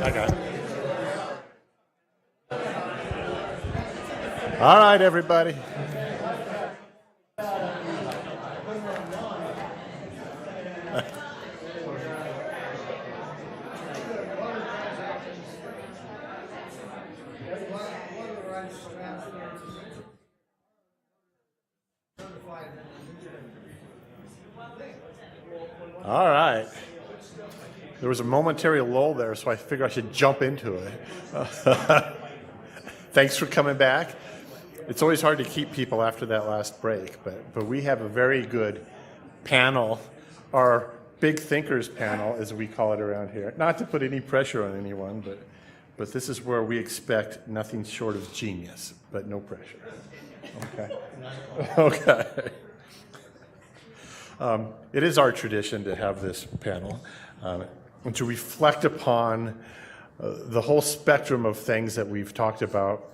I got it. All right, everybody. All right. There was a momentary lull there, so I figured I should jump into it. Thanks for coming back. It's always hard to keep people after that last break, but we have a very good panel, our Big Thinkers panel, as we call it around here. Not to put any pressure on anyone, but this is where we expect nothing short of genius, but no pressure. Okay. Okay. It is our tradition to have this panel and to reflect upon the whole spectrum of things that we've talked about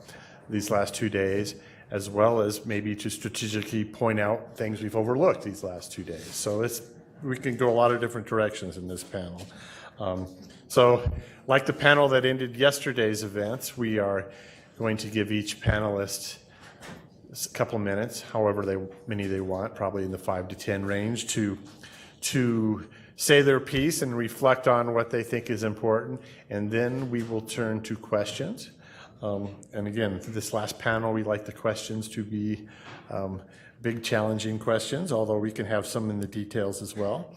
these last 2 days, as well as maybe to strategically point out things we've overlooked these last 2 days. So we can go a lot of different directions in this panel. So like the panel that ended yesterday's events, we are going to give each panelist a couple of minutes, however many they want, probably in the 5 to 10 range, to say their piece and reflect on what they think is important, and then we will turn to questions. And again, for this last panel, we like the questions to be big, challenging questions, although we can have some in the details as well.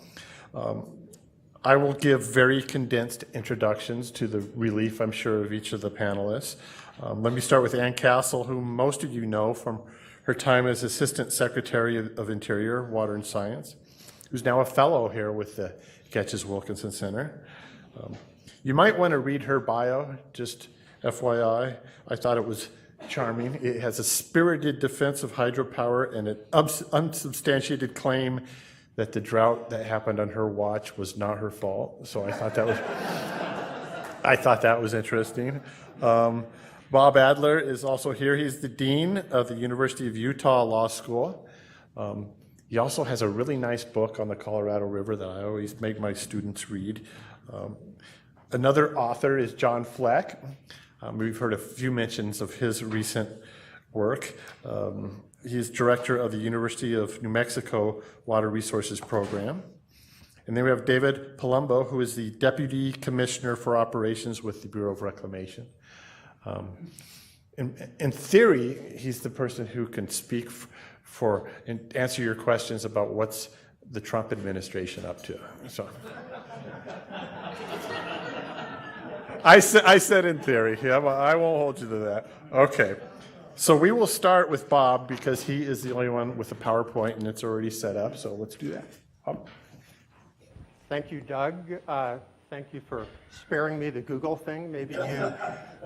I will give very condensed introductions to the relief, I'm sure, of each of the panelists. Let me start with Ann Castle, whom most of you know from her time as Assistant Secretary of Interior, Water and Science, who's now a fellow here with the Getches Wilkinson Center. You might want to read her bio, just FYI. I thought it was charming. It has a spirited defense of hydropower and an unsubstantiated claim that the drought that happened on her watch was not her fault. So I thought that was interesting. Bob Adler is also here. He's the Dean of the University of Utah Law School. He also has a really nice book on the Colorado River that I always make my students read. Another author is John Fleck. We've heard a few mentions of his recent work. He's director of the University of New Mexico Water Resources Program. And then we have David Palumbo, who is the Deputy Commissioner for Operations with the Bureau of Reclamation. In theory, he's the person who can speak for and answer your questions about what's the Trump administration up to. So, I said in theory. Yeah, I won't hold you to that. Okay. So we will start with Bob because he is the only one with a PowerPoint and it's already set up. So let's do that. Bob. Thank you, Doug. Thank you for sparing me the Google thing. Maybe you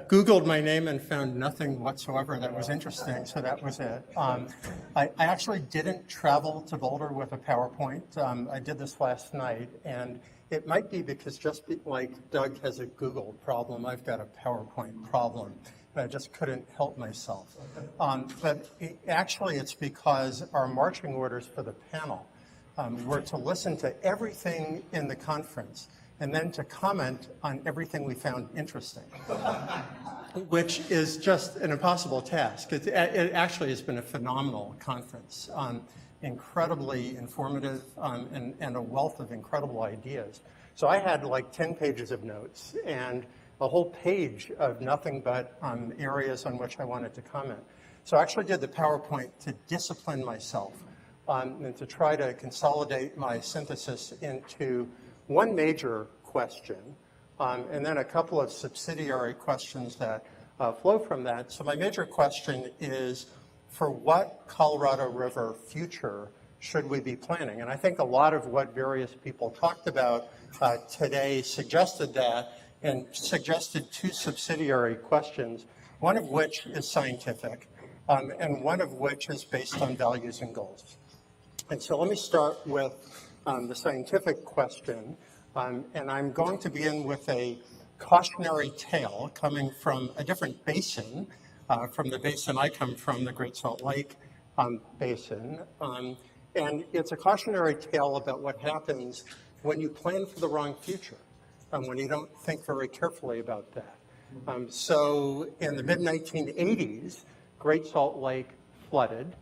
Googled my name and found nothing whatsoever that was interesting, so that was it. I actually didn't travel to Boulder with a PowerPoint. I did this last night, and it might be because like Doug has a Google problem, I've got a PowerPoint problem. I just couldn't help myself. But it's because our marching orders for the panel were to listen to everything in the conference and then to comment on everything we found interesting, which is just an impossible task. It actually has been a phenomenal conference, incredibly informative and a wealth of incredible ideas. So I had like 10 pages of notes and a whole page of nothing but areas on which I wanted to comment. So I actually did the PowerPoint to discipline myself and to try to consolidate my synthesis into one major question, and then a couple of subsidiary questions that flow from that. So my major question is, for what Colorado River future should we be planning? And I think a lot of what various people talked about today suggested that, and suggested two subsidiary questions, one of which is scientific, and one of which is based on values and goals. And so let me start with the scientific question. And I'm going to begin with a cautionary tale coming from a different basin, from the basin I come from, the Great Salt Lake Basin. And it's a cautionary tale about what happens when you plan for the wrong future. when you don't think very carefully about that. So in the mid-1980s, Great Salt Lake flooded.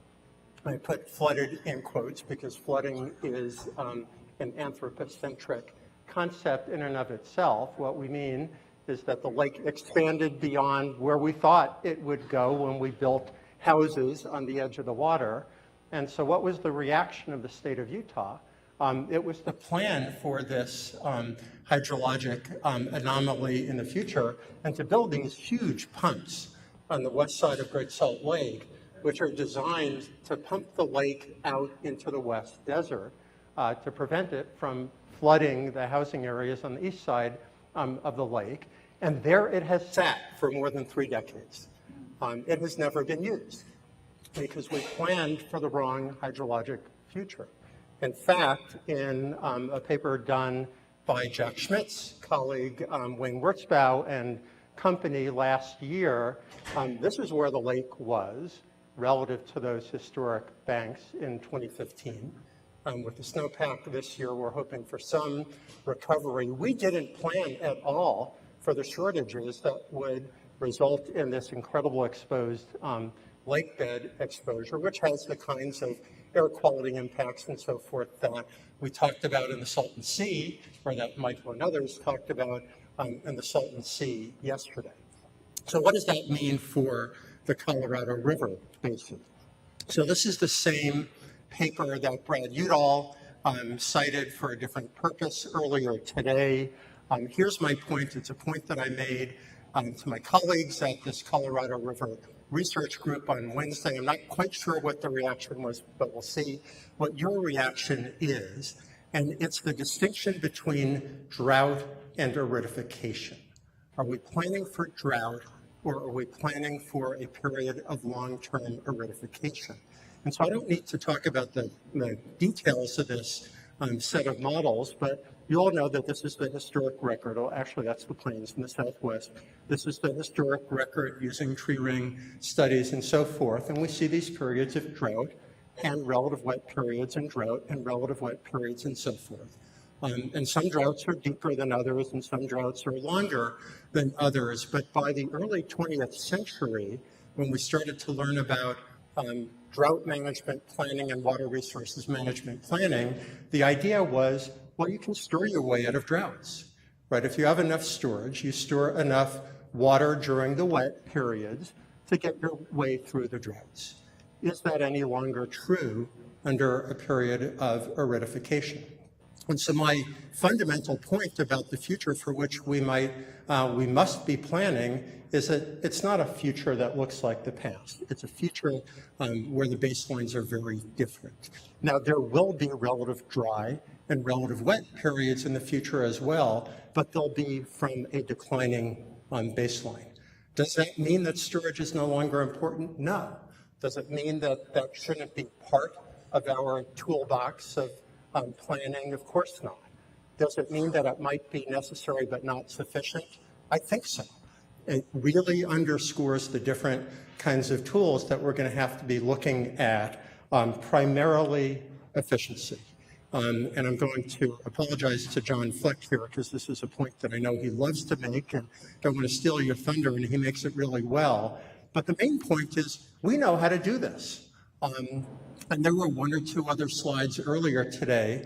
I put flooded in quotes because flooding is an anthropocentric concept in and of itself. What we mean is that the lake expanded beyond where we thought it would go when we built houses on the edge of the water. And so what was the reaction of the state of Utah? It was to plan for this hydrologic anomaly in the future and to build these huge pumps on the west side of Great Salt Lake, which are designed to pump the lake out into the west desert to prevent it from flooding the housing areas on the east side of the lake. And there it has sat for more than 3 decades. It has never been used because we planned for the wrong hydrologic future. In fact, in a paper done by Jack Schmidt's colleague, Wayne Wurzbau and company last year, this is where the lake was relative to those historic banks in 2015. With the snowpack this year, we're hoping for some recovery. We didn't plan at all for the shortages that would result in this incredible exposed lake bed exposure, which has the kinds of air quality impacts and so forth that we talked about in the Salton Sea, or that Michael and others talked about in the Salton Sea yesterday. So what does that mean for the Colorado River basin? So this is the same paper that Brad Udall cited for a different purpose earlier today. Here's my point. It's a point that I made to my colleagues at this Colorado River research group on Wednesday. I'm not quite sure what the reaction was, but we'll see what your reaction is. And it's the distinction between drought and aridification. Are we planning for drought, or are we planning for a period of long-term aridification? And so I don't need to talk about the details of this set of models, but you all know that this is the historic record. Oh, actually, that's the plains in the southwest. This is the historic record using tree ring studies and so forth. And we see these periods of drought and relative wet periods and drought and relative wet periods and so forth. And some droughts are deeper than others and some droughts are longer than others. But by the early 20th century, when we started to learn about drought management planning and water resources management planning, the idea was, well, you can store your way out of droughts, right? If you have enough storage, you store enough water during the wet periods to get your way through the droughts. Is that any longer true under a period of aridification? And so my fundamental point about the future for which we must be planning is that it's not a future that looks like the past. It's a future where the baselines are very different. Now, there will be relative dry and relative wet periods in the future as well, but they'll be from a declining baseline. Does that mean that storage is no longer important? No. Does it mean that that shouldn't be part of our toolbox of planning? Of course not. Does it mean that it might be necessary but not sufficient? I think so. It really underscores the different kinds of tools that we're going to have to be looking at, primarily efficiency. And I'm going to apologize to John Fleck here because this is a point that I know he loves to make and don't want to steal your thunder, and he makes it really well. But the main point is we know how to do this. And there were 1 or 2 other slides earlier today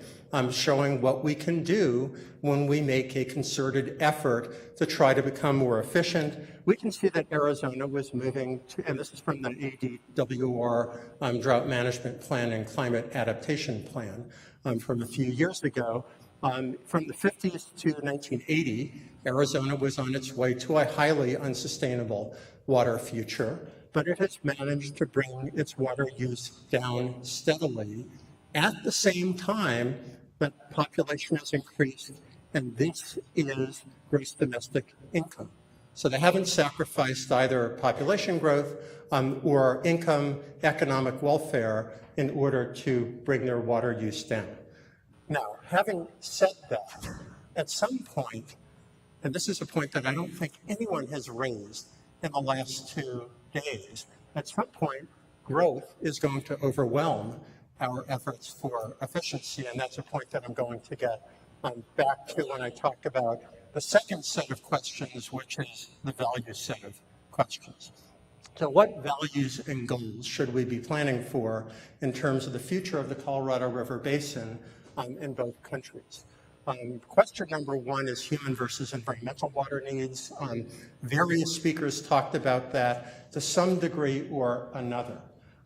showing what we can do when we make a concerted effort to try to become more efficient. We can see that Arizona was moving to, and this is from the ADWR Drought Management Plan and Climate Adaptation Plan from a few years ago. From the 50s to 1980, Arizona was on its way to a highly unsustainable water future, but it has managed to bring its water use down steadily at the same time that population has increased, and this is gross domestic income. So they haven't sacrificed either population growth or income, economic welfare in order to bring their water use down. Now, having said that, at some point, and this is a point that I don't think anyone has raised in the last 2 days, at some point, growth is going to overwhelm our efforts for efficiency, and that's a point that I'm going to get back to when I talk about the second set of questions, which is the value set of questions. So what values and goals should we be planning for in terms of the future of the Colorado River Basin in both countries? Question number one is human versus environmental water needs. Various speakers talked about that to some degree or another.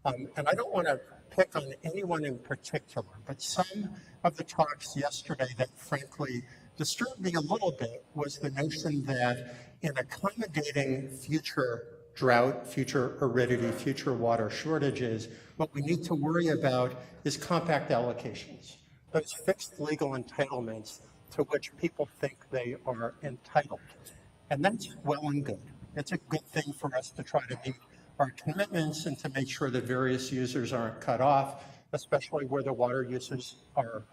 And I don't want to pick on anyone in particular, but some of the talks yesterday that frankly disturbed me a little bit was the notion that in accommodating future drought, future aridity, future water shortages, what we need to worry about is compact allocations, those fixed legal entitlements to which people think they are entitled. And that's well and good. It's a good thing for us to try to meet our commitments and to make sure that various users aren't cut off, especially where the water uses are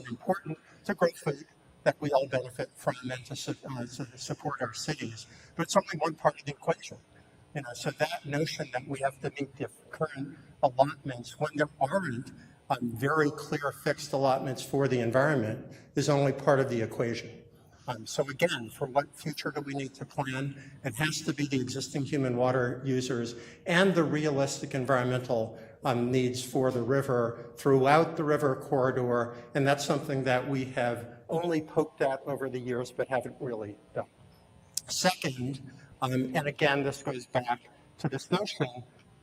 important to grow food that we all benefit from and to support our cities. But it's only one part of the equation. So that notion that we have to meet the current allotments when there aren't very clear fixed allotments for the environment is only part of the equation. So again, for what future do we need to plan? It has to be the existing human water users and the realistic environmental needs for the river throughout the river corridor, and that's something that we have only poked at over the years but haven't really done. Second, and again, this goes back to this notion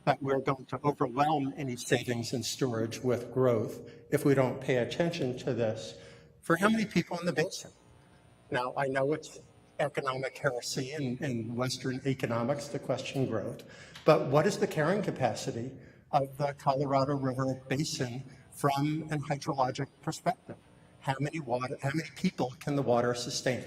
that we're going to overwhelm any savings and storage with growth if we don't pay attention to this. For how many people in the basin? Now, I know it's economic heresy in Western economics to question growth, but what is the carrying capacity of the Colorado River Basin from a hydrologic perspective? How many people can the water sustain?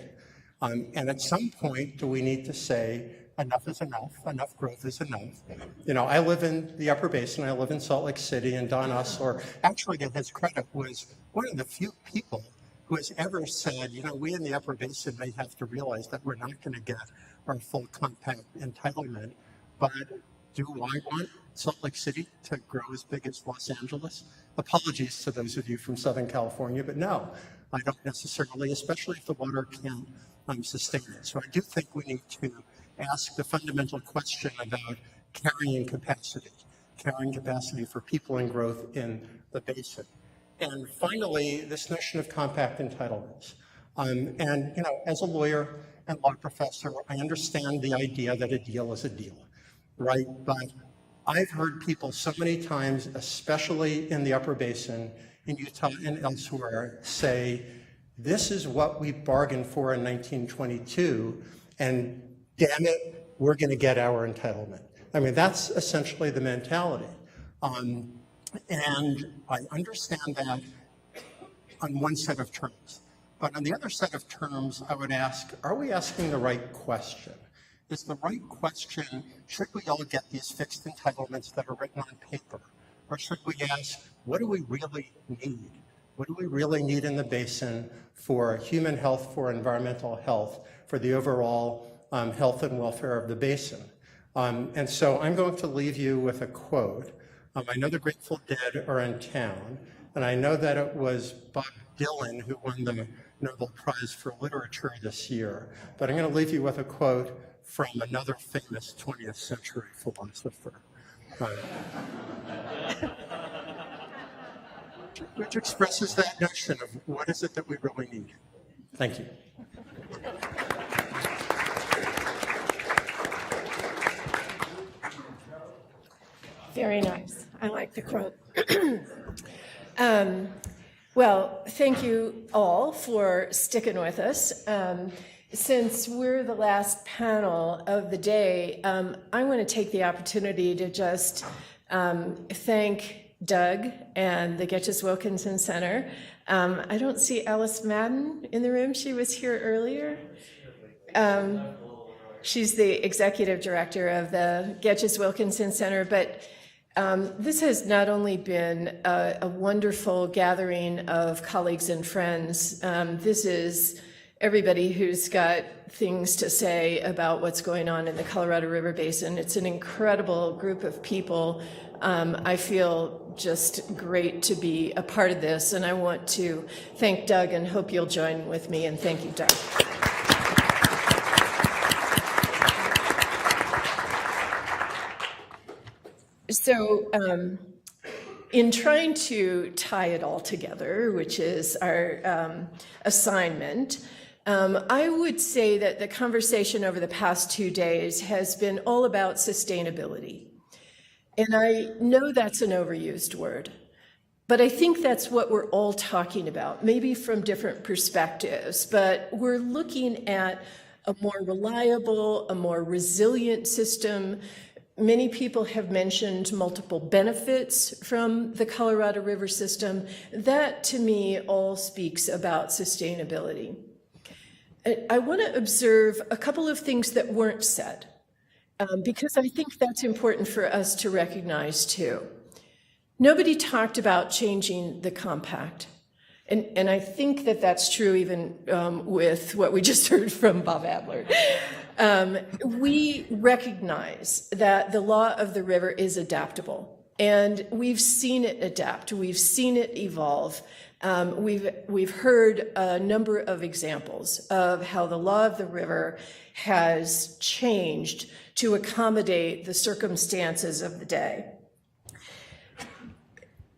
And at some point, do we need to say, enough is enough growth is enough? I live in the Upper Basin, I live in Salt Lake City, and Don Usler, actually to his credit, was one of the few people who has ever said, we in the Upper Basin may have to realize that we're not going to get our full compact entitlement, but do I want Salt Lake City to grow as big as Los Angeles? Apologies to those of you from Southern California, but no, I don't necessarily, especially if the water can't sustain it. So I do think we need to ask the fundamental question about carrying capacity for people and growth in the basin. And finally, this notion of compact entitlements. As a lawyer and law professor, I understand the idea that a deal is a deal, right? But I've heard people so many times, especially in the Upper Basin, in Utah and elsewhere, say, this is what we bargained for in 1922, and damn it, we're going to get our entitlement. I mean, that's essentially the mentality. And I understand that on one set of terms. But on the other set of terms, I would ask, are we asking the right question? Is the right question, should we all get these fixed entitlements that are written on paper? Or should we ask, what do we really need? What do we really need in the basin for human health, for environmental health, for the overall health and welfare of the basin? And so I'm going to leave you with a quote. I know the Grateful Dead are in town, and I know that it was Bob Dylan who won the Nobel Prize for Literature this year. But I'm going to leave you with a quote from another famous 20th century philosopher, which expresses that notion of what is it that we really need. Thank you. Very nice. I like the quote. Well, thank you all for sticking with us. Since we're the last panel of the day, I want to take the opportunity to just thank Doug and the Getchis Wilkinson Center. I don't see Alice Madden in the room. She was here earlier. She's the executive director of the Getchis Wilkinson Center, but this has not only been a wonderful gathering of colleagues and friends. This is everybody who's got things to say about what's going on in the Colorado River Basin. It's an incredible group of people. I feel just great to be a part of this, and I want to thank Doug and hope you'll join with me, and thank you, Doug. So in trying to tie it all together, which is our assignment, I would say that the conversation over the past 2 days has been all about sustainability. And I know that's an overused word, but I think that's what we're all talking about, maybe from different perspectives, but we're looking at a more reliable, a more resilient system. Many people have mentioned multiple benefits from the Colorado River system. That, to me, all speaks about sustainability. I want to observe a couple of things that weren't said, because I think that's important for us to recognize, too. Nobody talked about changing the compact. And I think that that's true even with what we just heard from Bob Adler. We recognize that the law of the river is adaptable, and we've seen it adapt. We've seen it evolve. We've heard a number of examples of how the law of the river has changed to accommodate the circumstances of the day.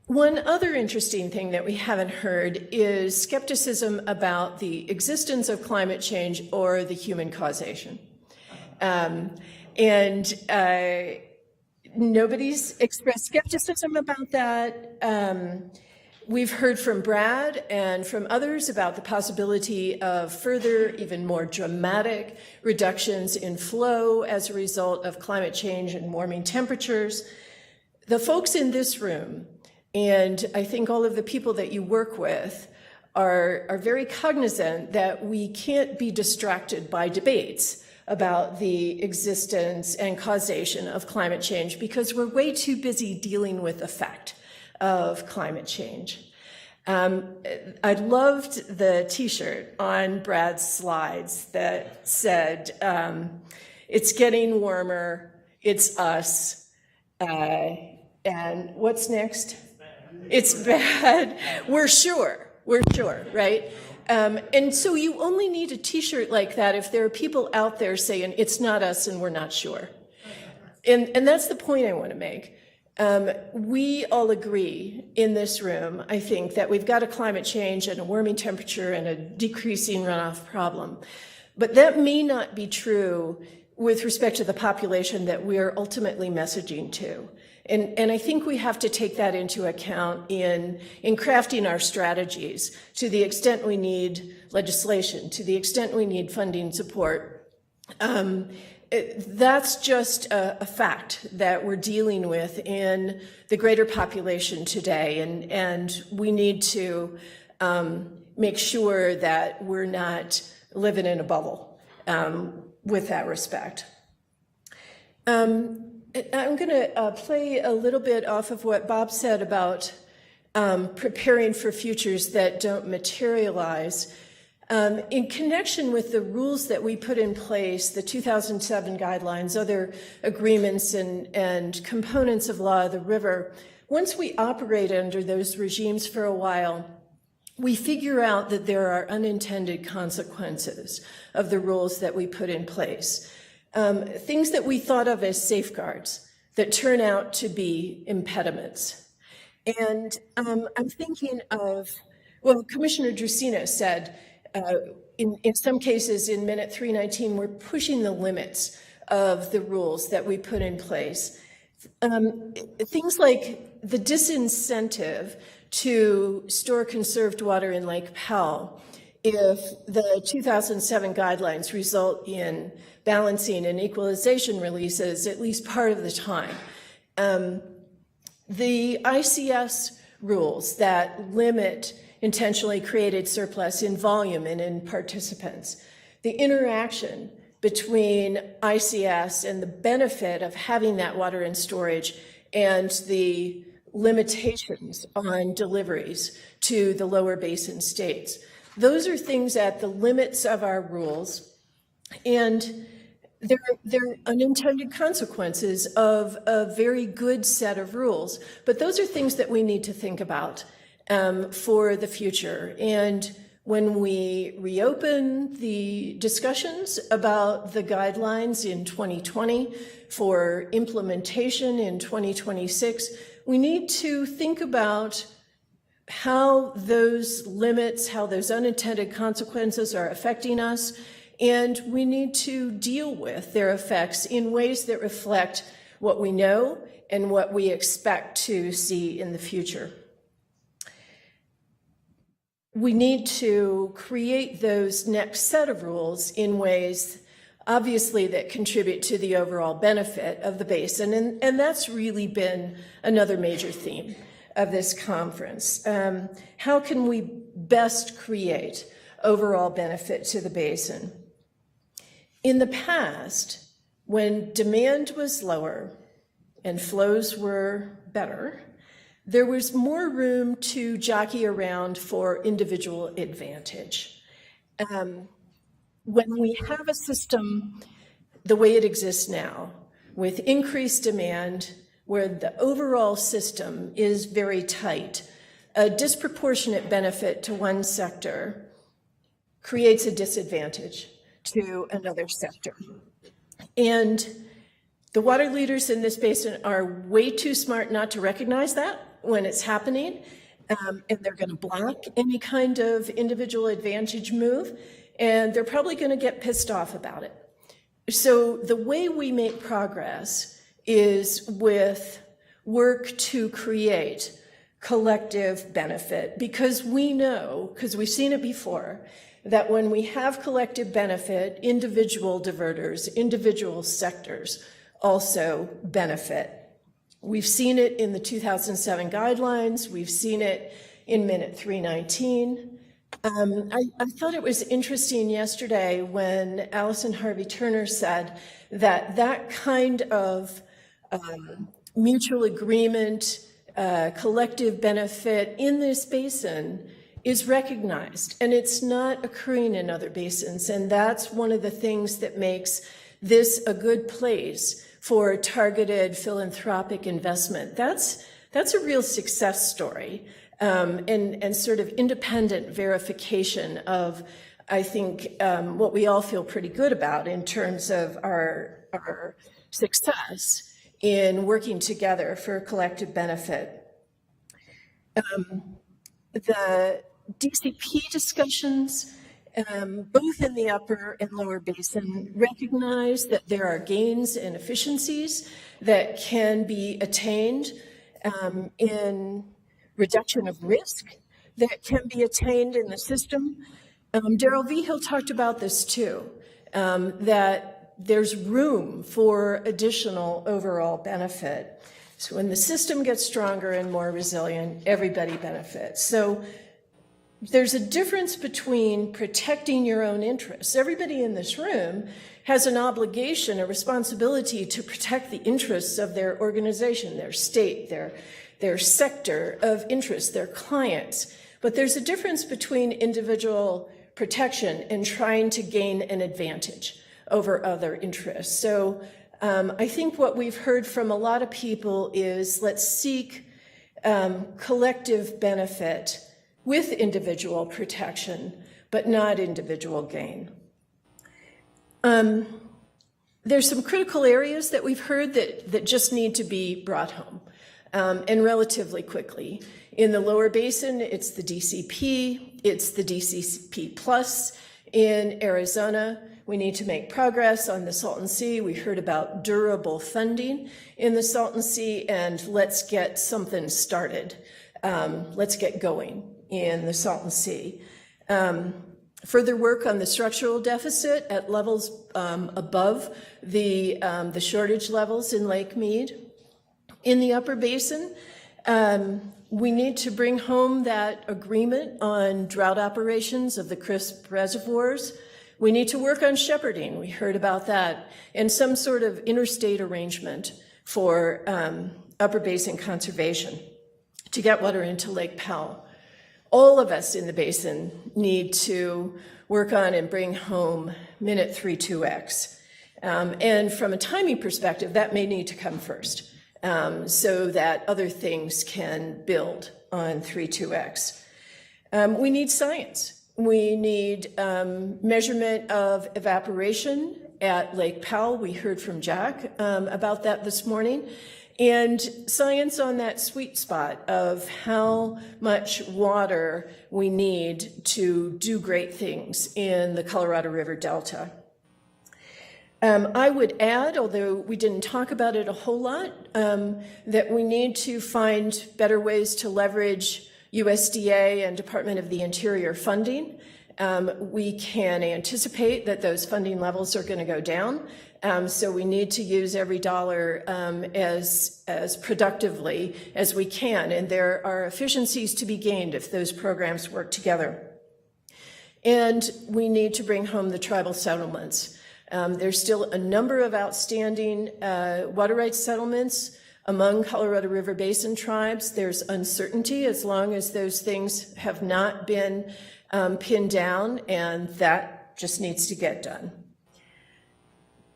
One other interesting thing that we haven't heard is skepticism about the existence of climate change or the human causation. Nobody's expressed skepticism about that. We've heard from Brad and from others about the possibility of further, even more dramatic reductions in flow as a result of climate change and warming temperatures. The folks in this room, and I think all of the people that you work with, are very cognizant that we can't be distracted by debates about the existence and causation of climate change because we're way too busy dealing with the fact of climate change. I loved the t-shirt on Brad's slides that said, it's getting warmer, it's us, and what's next? It's bad. We're sure, right? And so you only need a t-shirt like that if there are people out there saying it's not us and we're not sure. And that's the point I want to make. We all agree in this room, I think, that we've got a climate change and a warming temperature and a decreasing runoff problem. But that may not be true with respect to the population that we are ultimately messaging to. And I think we have to take that into account in crafting our strategies to the extent we need legislation, to the extent we need funding support. That's just a fact that we're dealing with in the greater population today, and we need to make sure that we're not living in a bubble with that respect. I'm going to play a little bit off of what Bob said about preparing for futures that don't materialize. In connection with the rules that we put in place, the 2007 guidelines, other agreements and components of law of the river, once we operate under those regimes for a while, we figure out that there are unintended consequences of the rules that we put in place. Things that we thought of as safeguards that turn out to be impediments. And I'm thinking of, well, Commissioner Drusina said, in some cases in Minute 319, we're pushing the limits of the rules that we put in place. Things like the disincentive to store conserved water in Lake Powell if the 2007 guidelines result in balancing and equalization releases at least part of the time. The ICS rules that limit intentionally created surplus in volume and in participants. The interaction between ICS and the benefit of having that water in storage and the limitations on deliveries to the lower basin states. Those are things at the limits of our rules. And they're unintended consequences of a very good set of rules. But those are things that we need to think about for the future. And when we reopen the discussions about the guidelines in 2020 for implementation in 2026, we need to think about how those limits, how those unintended consequences are affecting us, and we need to deal with their effects in ways that reflect what we know and what we expect to see in the future. We need to create those next set of rules in ways, obviously, that contribute to the overall benefit of the basin, and that's really been another major theme of this conference. How can we best create overall benefit to the basin? In the past, when demand was lower and flows were better, there was more room to jockey around for individual advantage. When we have a system the way it exists now, with increased demand, where the overall system is very tight, a disproportionate benefit to one sector creates a disadvantage to another sector. And the water leaders in this basin are way too smart not to recognize that when it's happening, and they're going to block any kind of individual advantage move, and they're probably going to get pissed off about it. So the way we make progress is with work to create collective benefit, because we know, because we've seen it before, that when we have collective benefit, individual diverters, individual sectors also benefit. We've seen it in the 2007 guidelines. We've seen it in Minute 319. I thought it was interesting yesterday when Allison Harvey-Turner said that that kind of mutual agreement, collective benefit in this basin is recognized, and it's not occurring in other basins. And that's one of the things that makes this a good place for targeted philanthropic investment. That's a real success story, and sort of independent verification of, I think, what we all feel pretty good about in terms of our success in working together for collective benefit. The DCP discussions, both in the upper and lower basin, recognize that there are gains and efficiencies that can be attained in reduction of risk that can be attained in the system. Darrell Vigil talked about this too, that there's room for additional overall benefit. So when the system gets stronger and more resilient, everybody benefits. So there's a difference between protecting your own interests. Everybody in this room has an obligation, a responsibility to protect the interests of their organization, their state, their sector of interest, their clients. But there's a difference between individual protection and trying to gain an advantage over other interests. So I think what we've heard from a lot of people is let's seek collective benefit with individual protection, but not individual gain. There's some critical areas that we've heard that just need to be brought home, and relatively quickly. In the lower basin, it's the DCP, it's the DCP Plus. In Arizona, we need to make progress on the Salton Sea. We heard about durable funding in the Salton Sea, and let's get something started. Let's get going in the Salton Sea. Further work on the structural deficit at levels above the shortage levels in Lake Mead. In the upper basin, we need to bring home that agreement on drought operations of the crisp reservoirs. We need to work on shepherding. We heard about that, and some sort of interstate arrangement for upper basin conservation to get water into Lake Powell. All of us in the basin need to work on and bring home Minute 32X. And from a timing perspective, that may need to come first, so that other things can build on 3.2x. We need science. We need measurement of evaporation at Lake Powell. We heard from Jack about that this morning. And science on that sweet spot of how much water we need to do great things in the Colorado River Delta. I would add, although we didn't talk about it a whole lot, that we need to find better ways to leverage USDA and Department of the Interior funding. We can anticipate that those funding levels are going to go down. So we need to use every dollar as productively as we can. And there are efficiencies to be gained if those programs work together. And we need to bring home the tribal settlements. There's still a number of outstanding water rights settlements among Colorado River Basin tribes. There's uncertainty as long as those things have not been pinned down, and that just needs to get done.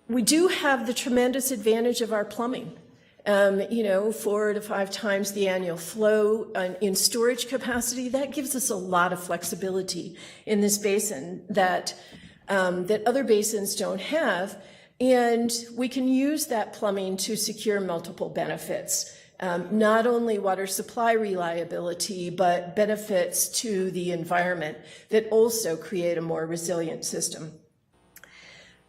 We do have the tremendous advantage of our plumbing. 4 to 5 times the annual flow in storage capacity. That gives us a lot of flexibility in this basin that other basins don't have. And we can use that plumbing to secure multiple benefits. Not only water supply reliability, but benefits to the environment that also create a more resilient system.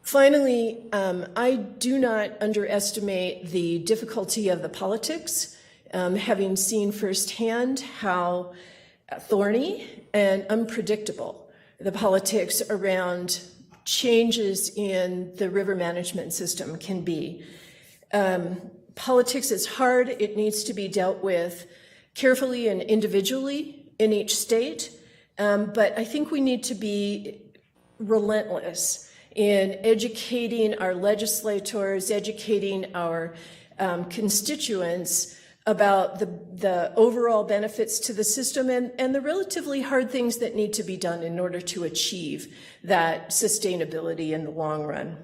Finally, I do not underestimate the difficulty of the politics, having seen firsthand how thorny and unpredictable the politics around changes in the river management system can be. Politics is hard. It needs to be dealt with carefully and individually in each state. But I think we need to be relentless in educating our legislators, educating our constituents about the overall benefits to the system and the relatively hard things that need to be done in order to achieve that sustainability in the long run.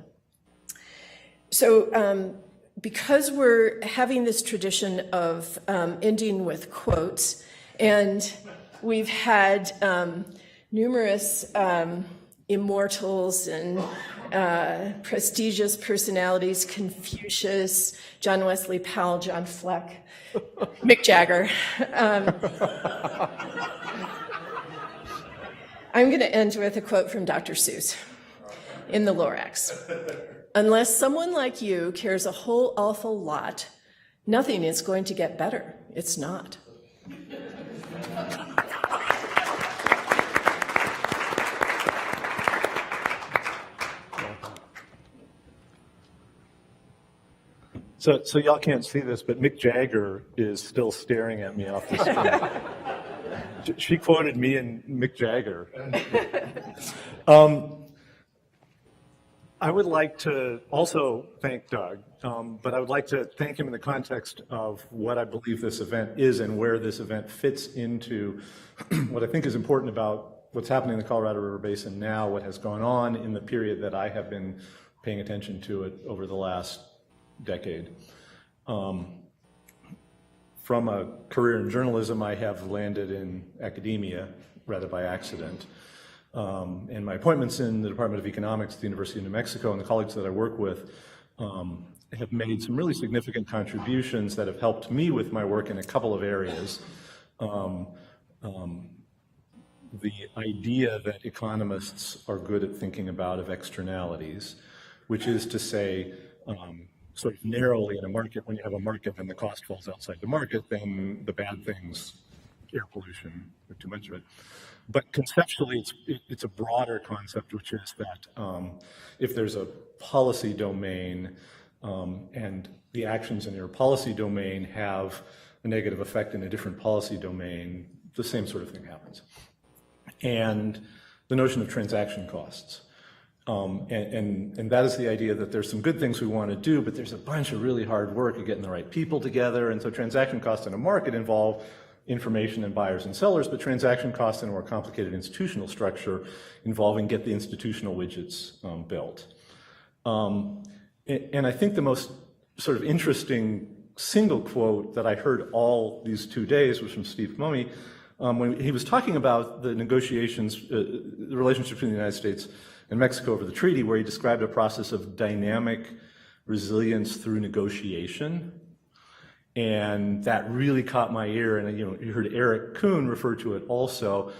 So because we're having this tradition of ending with quotes, and we've had numerous immortals and prestigious personalities, Confucius, John Wesley Powell, John Fleck, Mick Jagger. I'm going to end with a quote from Dr. Seuss in the Lorax. Unless someone like you cares a whole awful lot, nothing is going to get better. It's not. So y'all can't see this, but Mick Jagger is still staring at me off the screen. She quoted me and Mick Jagger. I would like to also thank Doug, but I would like to thank him in the context of what I believe this event is and where this event fits into what I think is important about what's happening in the Colorado River Basin now, what has gone on in the period that I have been paying attention to it over the last decade. From a career in journalism, I have landed in academia, rather by accident. And my appointments in the Department of Economics at the University of New Mexico and the colleagues that I work with have made some really significant contributions that have helped me with my work in a couple of areas. The idea that economists are good at thinking about of externalities, which is to say, sort of narrowly in a market, when you have a market and the cost falls outside the market, then the bad things, air pollution, or too much of it. But conceptually, it's a broader concept, which is that if there's a policy domain and the actions in your policy domain have a negative effect in a different policy domain, the same sort of thing happens. And the notion of transaction costs. And that is the idea that there's some good things we want to do, but there's a bunch of really hard work of getting the right people together. And so transaction costs in a market involve information and buyers and sellers, but transaction costs in a more complicated institutional structure involving get the institutional widgets built. And I think the most sort of interesting single quote that I heard all these 2 days was from Steve Mone, when he was talking about the negotiations, the relationship between the United States and Mexico over the treaty, where he described a process of dynamic resilience through negotiation. And that really caught my ear, and you heard Eric Kuhn refer to it also.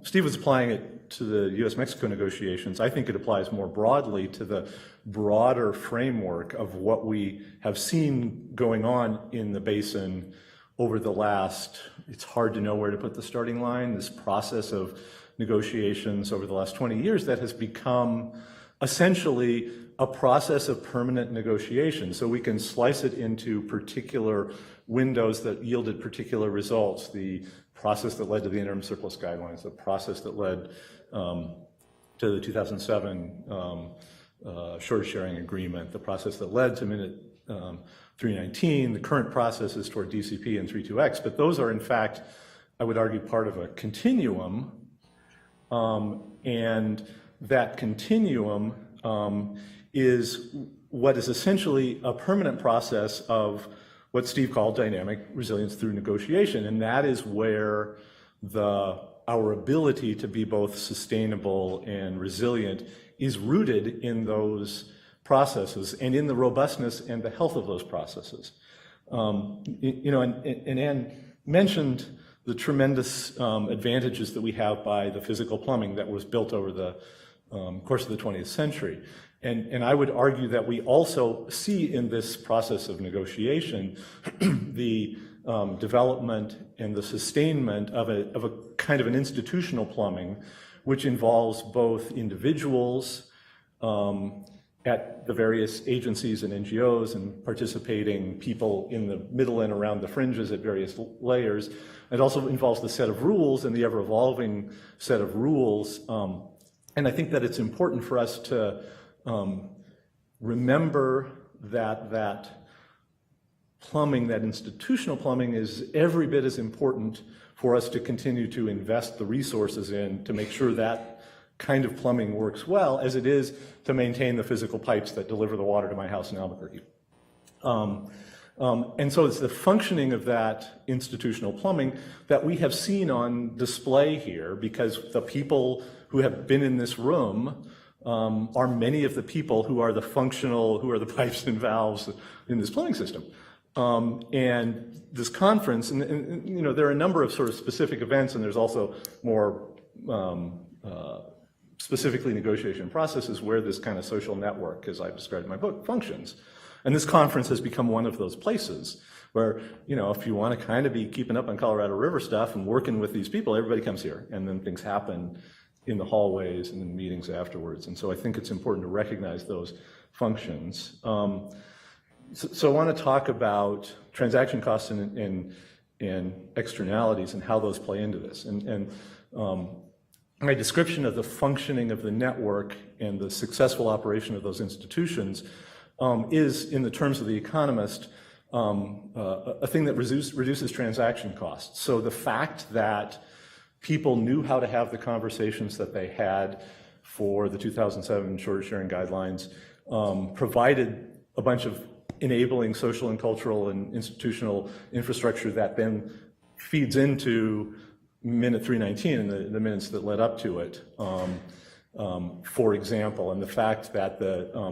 Steve was applying it to the U.S.-Mexico negotiations. I think it applies more broadly to the broader framework of what we have seen going on in the basin over the last, it's hard to know where to put the starting line, this process of negotiations over the last 20 years that has become essentially a process of permanent negotiation. So we can slice it into particular windows that yielded particular results. The process that led to the interim surplus guidelines, the process that led to the 2007 short sharing agreement, the process that led to Minute 319, the current processes toward DCP and 32X. But those are, in fact, I would argue, part of a continuum. And that continuum is what is essentially a permanent process of what Steve called dynamic resilience through negotiation. And that is where our ability to be both sustainable and resilient is rooted in those processes and in the robustness and the health of those processes. And Ann mentioned the tremendous advantages that we have by the physical plumbing that was built over the course of the 20th century. And I would argue that we also see in this process of negotiation the development and the sustainment of a kind of an institutional plumbing, which involves both individuals at the various agencies and NGOs and participating people in the middle and around the fringes at various layers. It also involves the set of rules and the ever-evolving set of rules. And I think that it's important for us to remember that plumbing, that institutional plumbing, is every bit as important for us to continue to invest the resources in to make sure that kind of plumbing works well as it is to maintain the physical pipes that deliver the water to my house in Albuquerque. And so it's the functioning of that institutional plumbing that we have seen on display here, because the people who have been in this room are many of the people who are the pipes and valves in this plumbing system. And this conference, and there are a number of sort of specific events, and there's also more specifically negotiation processes where this kind of social network, as I've described in my book, functions. And this conference has become one of those places where, if you want to kind of be keeping up on Colorado River stuff and working with these people, everybody comes here, and then things happen in the hallways and in meetings afterwards. And so I think it's important to recognize those functions. So I want to talk about transaction costs and externalities and how those play into this. And my description of the functioning of the network and the successful operation of those institutions is, in the terms of The Economist, a thing that reduces transaction costs. So the fact that people knew how to have the conversations that they had for the 2007 shorter sharing guidelines provided a bunch of enabling social and cultural and institutional infrastructure that then feeds into Minute 319 and the minutes that led up to it, for example, and the fact that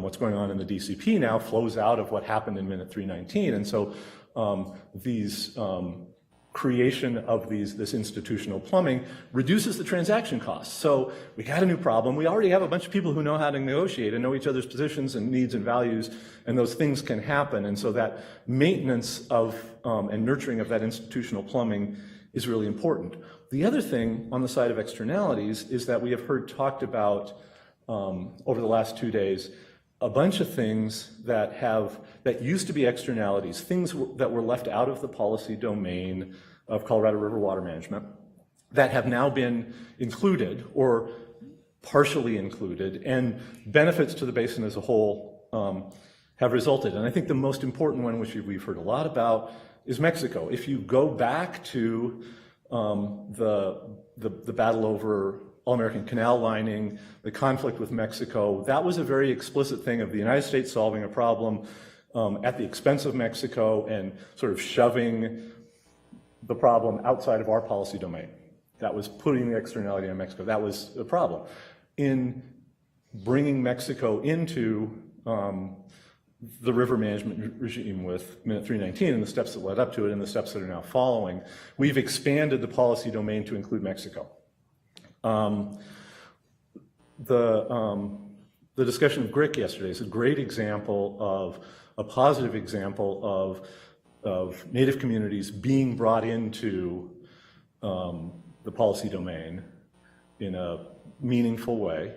what's going on in the DCP now flows out of what happened in Minute 319. And so these creation of this institutional plumbing reduces the transaction costs. So we got a new problem. We already have a bunch of people who know how to negotiate and know each other's positions and needs and values, and those things can happen. And so that maintenance of and nurturing of that institutional plumbing is really important. The other thing on the side of externalities is that we have heard talked about over the last 2 days a bunch of things that used to be externalities, things that were left out of the policy domain of Colorado River water management that have now been included or partially included, and benefits to the basin as a whole have resulted. And I think the most important one, which we've heard a lot about, is Mexico. If you go back to the battle over All-American Canal lining, the conflict with Mexico, that was a very explicit thing of the United States solving a problem at the expense of Mexico and sort of shoving the problem outside of our policy domain. That was putting the externality on Mexico. That was the problem. In bringing Mexico into the river management regime with Minute 319 and the steps that led up to it and the steps that are now following, we've expanded the policy domain to include Mexico. The discussion of GRIC yesterday is a great example of a positive example of Native communities being brought into the policy domain in a meaningful way.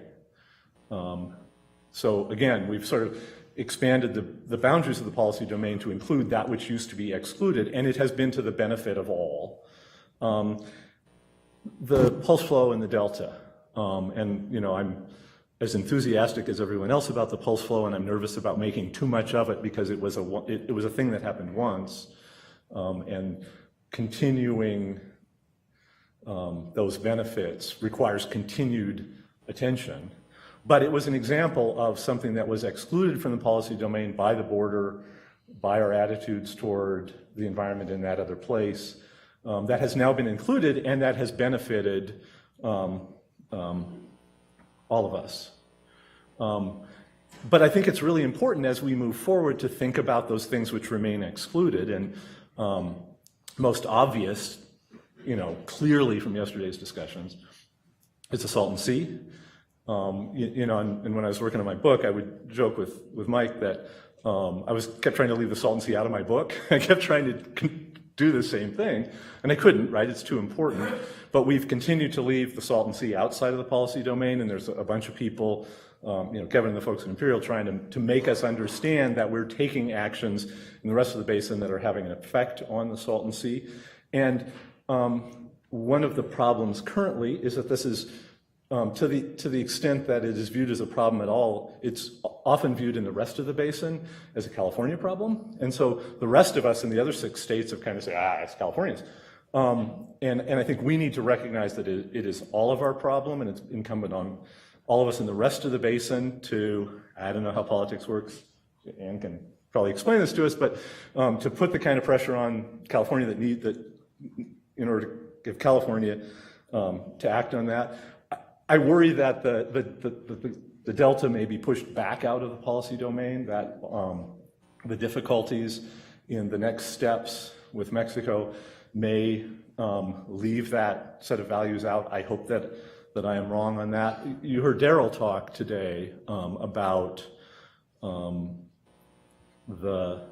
So again, we've sort of expanded the boundaries of the policy domain to include that which used to be excluded, and it has been to the benefit of all. The pulse flow in the Delta, and you know, I'm as enthusiastic as everyone else about the pulse flow, and I'm nervous about making too much of it because it was a thing that happened once, and continuing those benefits requires continued attention. But it was an example of something that was excluded from the policy domain by the border, by our attitudes toward the environment in that other place, that has now been included and that has benefited all of us. But I think it's really important as we move forward to think about those things which remain excluded, and most obvious, you know, clearly from yesterday's discussions, is the Salton Sea. You know, and when I was working on my book, I would joke with Mike that I kept trying to leave the Salton Sea out of my book. I kept trying to do the same thing, and I couldn't, right? It's too important. But we've continued to leave the Salton Sea outside of the policy domain, and there's a bunch of people, you know, Kevin and the folks at Imperial, trying to make us understand that we're taking actions in the rest of the basin that are having an effect on the Salton Sea. And one of the problems currently is that this is, to the extent that it is viewed as a problem at all, it's often viewed in the rest of the basin as a California problem. And so the rest of us in the other 6 states have kind of said, it's California's. And I think we need to recognize that it is all of our problem, and it's incumbent on all of us in the rest of the basin to, I don't know how politics works, Ann can probably explain this to us, but to put the kind of pressure on California that in order to give California to act on that. I worry that the Delta may be pushed back out of the policy domain, that the difficulties in the next steps with Mexico may leave that set of values out. I hope that I am wrong on that. You heard Daryl talk today about the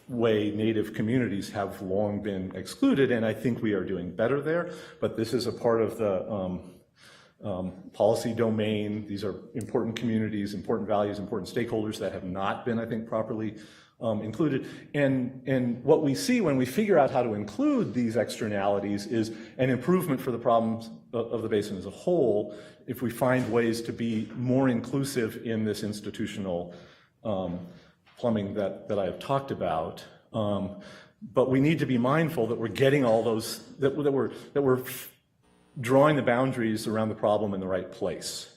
way Native communities have long been excluded, and I think we are doing better there, but this is a part of the policy domain. These are important communities, important values, important stakeholders that have not been, I think, properly included. And what we see when we figure out how to include these externalities is an improvement for the problems of the basin as a whole, if we find ways to be more inclusive in this institutional plumbing that I have talked about, but we need to be mindful that we're getting all those, that we're drawing the boundaries around the problem in the right place,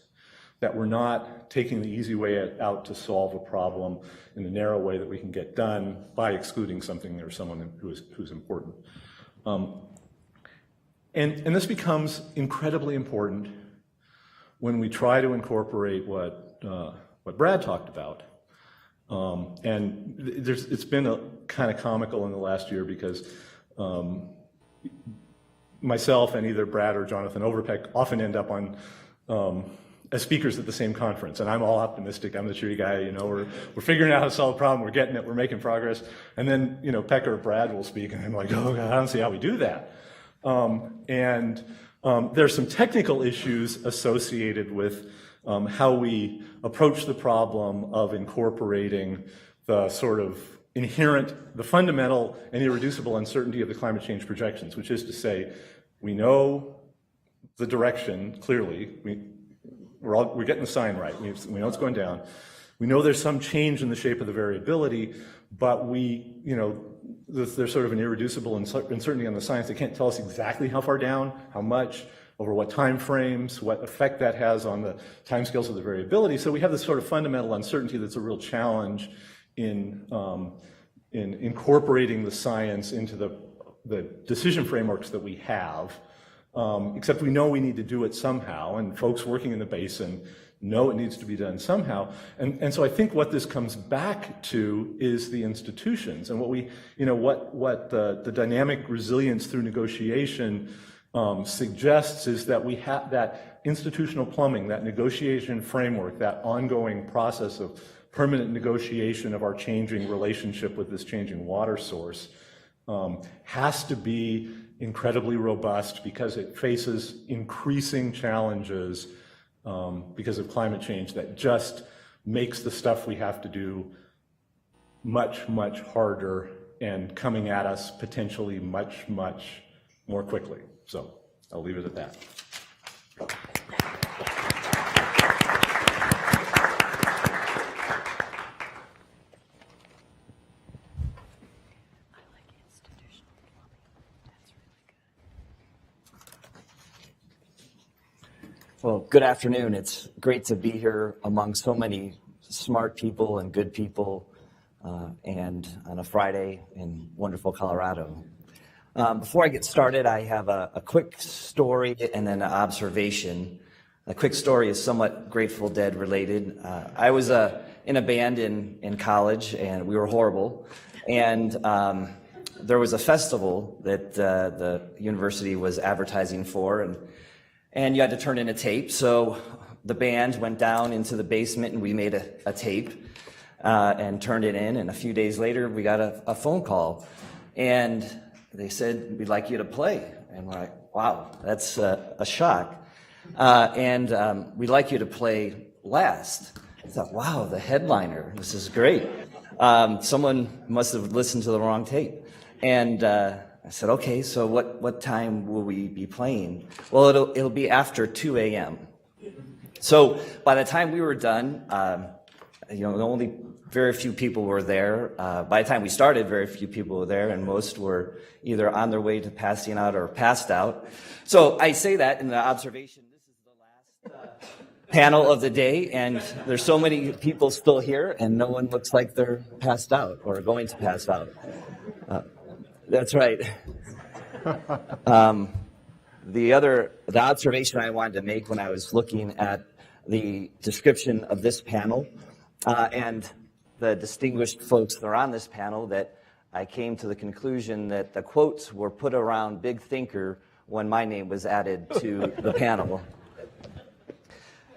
that we're not taking the easy way out to solve a problem in the narrow way that we can get done by excluding something or someone who's important. And this becomes incredibly important when we try to incorporate what Brad talked about. And it's been kind of comical in the last year because myself and either Brad or Jonathan Overpeck often end up on as speakers at the same conference, and I'm all optimistic. I'm the cheery guy, you know. We're figuring out how to solve a problem. We're getting it. We're making progress. And then, you know, Peck or Brad will speak, and I'm like, oh God, I don't see how we do that. There's some technical issues associated with how we approach the problem of incorporating the sort of inherent, the fundamental and irreducible uncertainty of the climate change projections, which is to say, we know the direction clearly. We're getting the sign right. We know it's going down. We know there's some change in the shape of the variability, but there's sort of an irreducible uncertainty on the science. They can't tell us exactly how far down, how much, over what time frames, what effect that has on the timescales of the variability. So we have this sort of fundamental uncertainty that's a real challenge in incorporating the science into the decision frameworks that we have, except we know we need to do it somehow, and folks working in the basin know it needs to be done somehow. And so I think what this comes back to is the institutions, and what the dynamic resilience through negotiation suggests is that we have that institutional plumbing, that negotiation framework, that ongoing process of permanent negotiation of our changing relationship with this changing water source has to be incredibly robust because it faces increasing challenges because of climate change that just makes the stuff we have to do much, much harder and coming at us potentially much, much more quickly. So I'll leave it at that. Well, good afternoon. It's great to be here among so many smart people and good people, and on a Friday in wonderful Colorado. Before I get started, I have a quick story and then an observation. A quick story is somewhat Grateful Dead related. I was in a band in college, and we were horrible. And there was a festival that the university was advertising for, and you had to turn in a tape. So the band went down into the basement and we made a tape and turned it in. And a few days later, we got a phone call. And they said, "We'd like you to play." And we're like, wow, that's a shock. And we'd like you to play last. I thought, wow, the headliner, this is great. Someone must have listened to the wrong tape. And I said, okay, so what time will we be playing? Well, it'll be after 2 a.m. So by the time we were done, only very few people were there. By the time we started, very few people were there, and most were either on their way to passing out or passed out. So I say that in the observation, this is the last panel of the day, and there's so many people still here, and no one looks like they're passed out or going to pass out. That's right. The observation I wanted to make when I was looking at the description of this panel and the distinguished folks that are on this panel, that I came to the conclusion that the quotes were put around Big Thinker when my name was added to the panel.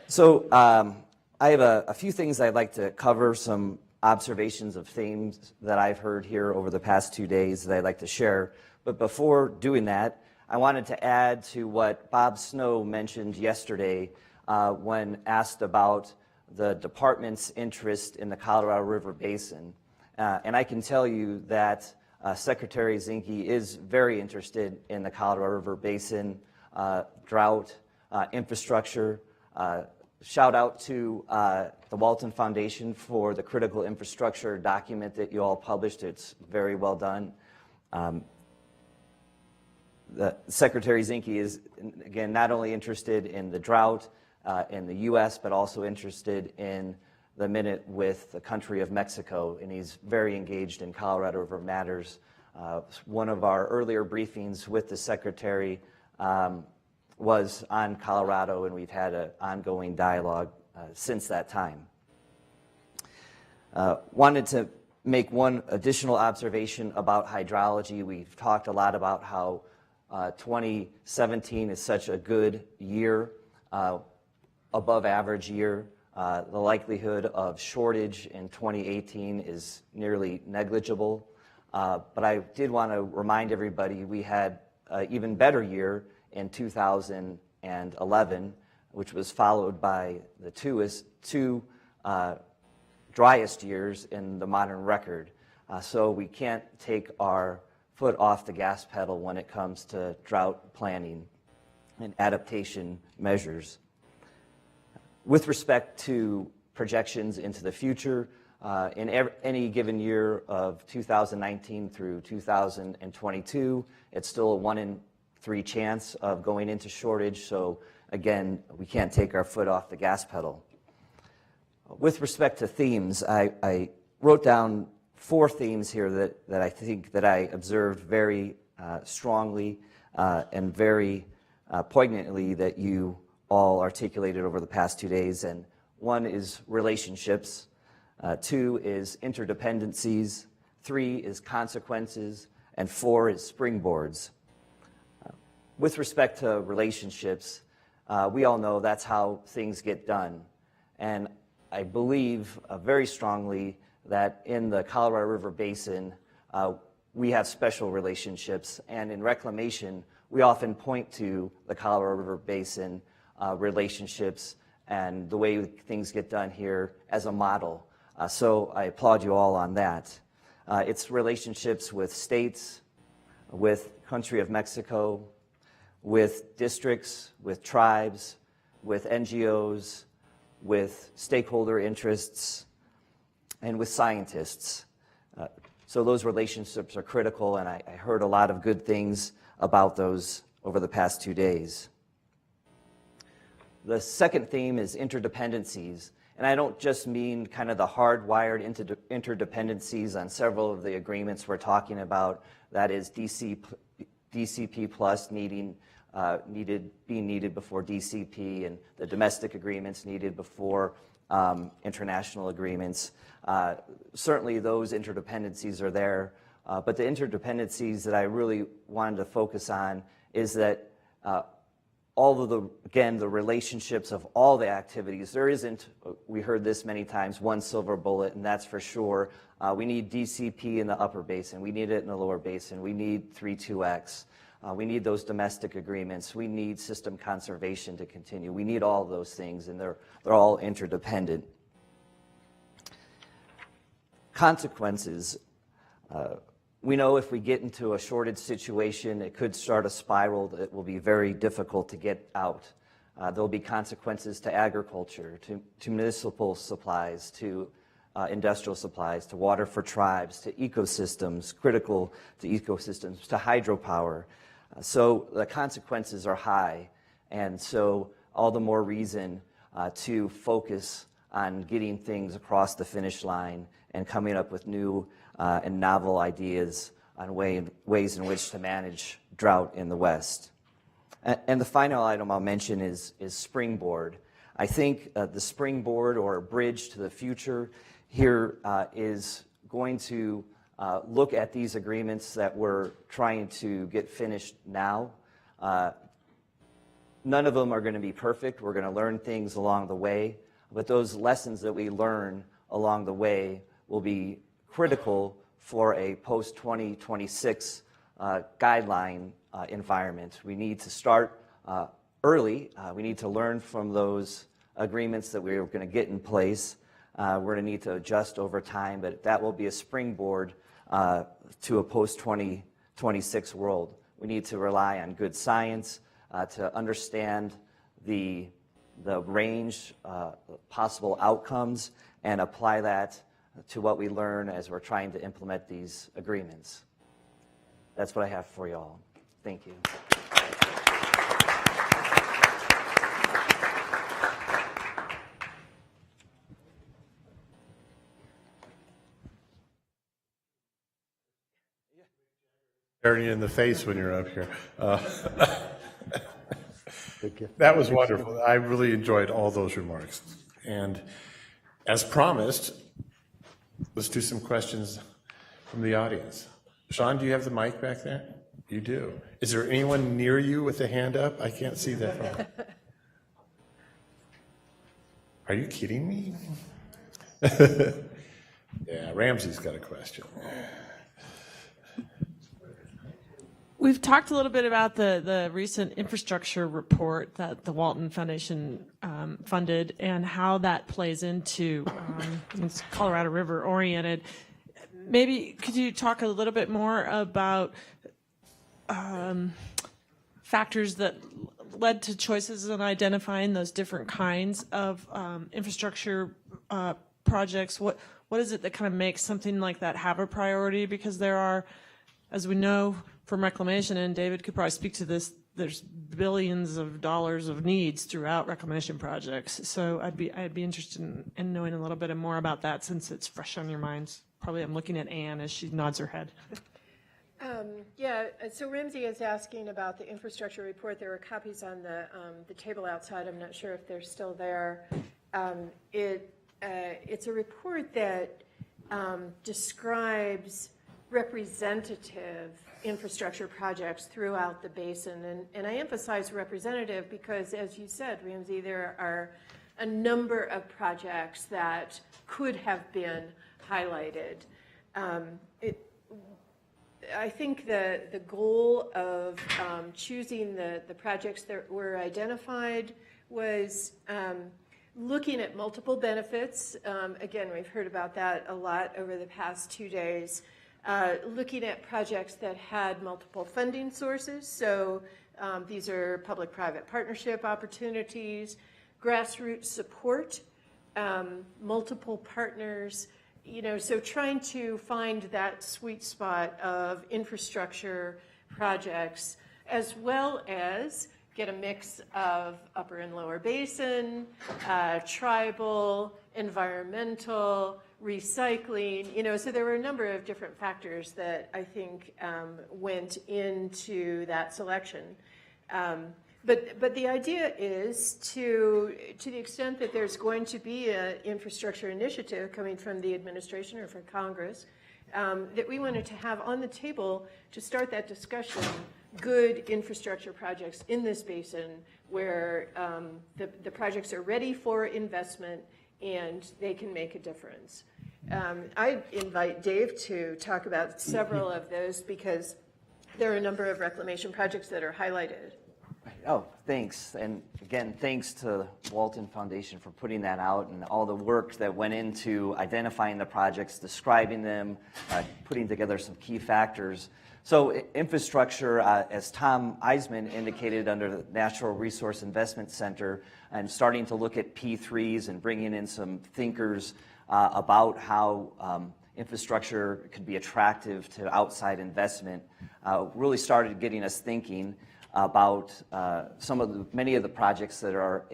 So I have a few things I'd like to cover, some observations of themes that I've heard here over the past 2 days that I'd like to share. But before doing that, I wanted to add to what Bob Snow mentioned yesterday when asked about the department's interest in the Colorado River Basin. And I can tell you that Secretary Zinke is very interested in the Colorado River Basin, drought, infrastructure. Shout out to the Walton Foundation for the critical infrastructure document that you all published. It's very well done. The Secretary Zinke is, again, not only interested in the drought in the U.S., but also interested in the minute with the country of Mexico, and he's very engaged in Colorado River matters. One of our earlier briefings with the Secretary was on Colorado, and we've had an ongoing dialogue since that time. Wanted to make one additional observation about hydrology. We've talked a lot about how 2017 is such a good year, above average year. The likelihood of shortage in 2018 is nearly negligible. But I did want to remind everybody we had an even better year in 2011, which was followed by the two driest years in the modern record. So we can't take our foot off the gas pedal when it comes to drought planning and adaptation measures. With respect to projections into the future, in any given year of 2019 through 2022, it's still a 1 in 3 chance of going into shortage. So again, we can't take our foot off the gas pedal. With respect to themes, I wrote down 4 themes here that I think that I observed very strongly and very poignantly that you all articulated over the past 2 days. And 1 is relationships, 2 is interdependencies, 3 is consequences, and 4 is springboards. With respect to relationships, we all know that's how things get done. And I believe very strongly that in the Colorado River Basin, we have special relationships. And in reclamation, we often point to the Colorado River Basin relationships and the way things get done here as a model. So I applaud you all on that. It's relationships with states, with country of Mexico, with districts, with tribes, with NGOs, with stakeholder interests, and with scientists. So those relationships are critical, and I heard a lot of good things about those over the past 2 days. The second theme is interdependencies, and I don't just mean kind of the hardwired interdependencies on several of the agreements we're talking about, that is DCP plus being needed before DCP, and the domestic agreements needed before international agreements. Certainly those interdependencies are there, but the interdependencies that I really wanted to focus on is that all of the relationships of all the activities, there isn't, we heard this many times, one silver bullet, and that's for sure. We need DCP in the upper basin. We need it in the lower basin. We need 3-2X. We need those domestic agreements. We need system conservation to continue. We need all of those things, and they're all interdependent. Consequences. We know if we get into a shortage situation, it could start a spiral that will be very difficult to get out. There'll be consequences to agriculture, to municipal supplies, to industrial supplies, to water for tribes, to ecosystems, critical to ecosystems, to hydropower. So the consequences are high, and so all the more reason to focus on getting things across the finish line and coming up with new and novel ideas on ways in which to manage drought in the West. And the final item I'll mention is springboard. I think the springboard or bridge to the future here is going to look at these agreements that we're trying to get finished now. None of them are going to be perfect. We're going to learn things along the way, but those lessons that we learn along the way will be critical for a post-2026 guideline environment. We need to start early. We need to learn from those agreements that we're going to get in place. We're going to need to adjust over time, but that will be a springboard to a post-2026 world. We need to rely on good science to understand the range, possible outcomes, and apply that to what we learn as we're trying to implement these agreements. That's what I have for you all. Thank you. Staring you in the face when you're up here. That was wonderful. I really enjoyed all those remarks. And as promised, let's do some questions from the audience. Sean, do you have the mic back there? You do. Is there anyone near you with a hand up? I can't see that. Are you kidding me? Yeah, Ramsey's got a question. We've talked a little bit about the recent infrastructure report that the Walton Foundation funded and how that plays into it's Colorado River oriented. Maybe could you talk a little bit more about factors that led to choices in identifying those different kinds of infrastructure projects? What is it that kind of makes something like that have a priority? Because there are, as we know, from reclamation, and David could probably speak to this. There's billions of dollars of needs throughout reclamation projects. So I'd be interested in knowing a little bit more about that since it's fresh on your minds. Probably I'm looking at Anne as she nods her head. Yeah, so Ramsey is asking about the infrastructure report. There are copies on the table outside. I'm not sure if they're still there. It's a report that describes representative infrastructure projects throughout the basin. And I emphasize representative because, as you said, Ramsey, there are a number of projects that could have been highlighted. I think the goal of choosing the projects that were identified was looking at multiple benefits. Again, we've heard about that a lot over the past 2 days. Looking at projects that had multiple funding sources. So these are public-private partnership opportunities, grassroots support, multiple partners, so trying to find that sweet spot of infrastructure projects, as well as get a mix of upper and lower basin, tribal, environmental, recycling, so there were a number of different factors that I think went into that selection. But the idea is to the extent that there's going to be an infrastructure initiative coming from the administration or from Congress, that we wanted to have on the table to start that discussion, good infrastructure projects in this basin where the projects are ready for investment and they can make a difference. I invite Dave to talk about several of those because there are a number of reclamation projects that are highlighted. Oh, thanks. And again, thanks to Walton Foundation for putting that out and all the work that went into identifying the projects, describing them, putting together some key factors. So infrastructure, as Tom Eisman indicated under the Natural Resource Investment Center, and starting to look at P3s and bringing in some thinkers about how infrastructure could be attractive to outside investment, really started getting us thinking about many of the projects that are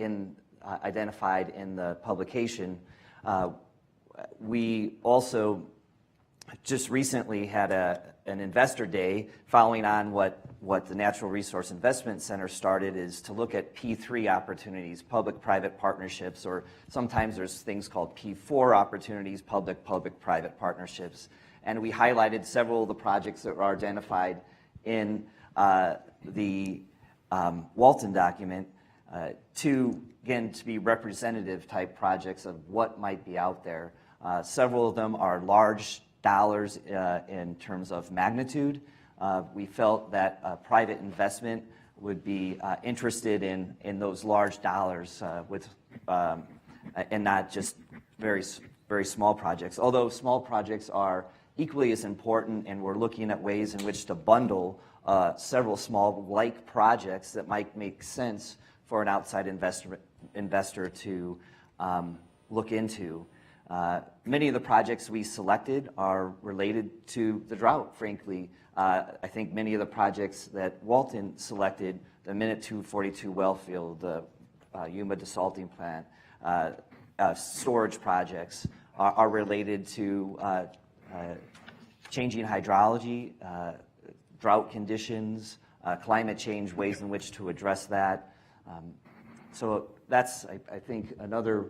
identified in the publication. We also just recently had an investor day following on what the Natural Resource Investment Center started, is to look at P3 opportunities, public-private partnerships, or sometimes there's things called P4 opportunities, public-private partnerships. And we highlighted several of the projects that were identified in the Walton document to be representative type projects of what might be out there. Several of them are large dollars in terms of magnitude. We felt that private investment would be interested in those large dollars and not just very, very small projects. Although small projects are equally as important, and we're looking at ways in which to bundle several small like projects that might make sense for an outside investor to look into. Many of the projects we selected are related to the drought, frankly. I think many of the projects that Walton selected, the Minute 242 well field, the Yuma desalting plant, storage projects, are related to changing hydrology, drought conditions, climate change, ways in which to address that. So that's, I think, another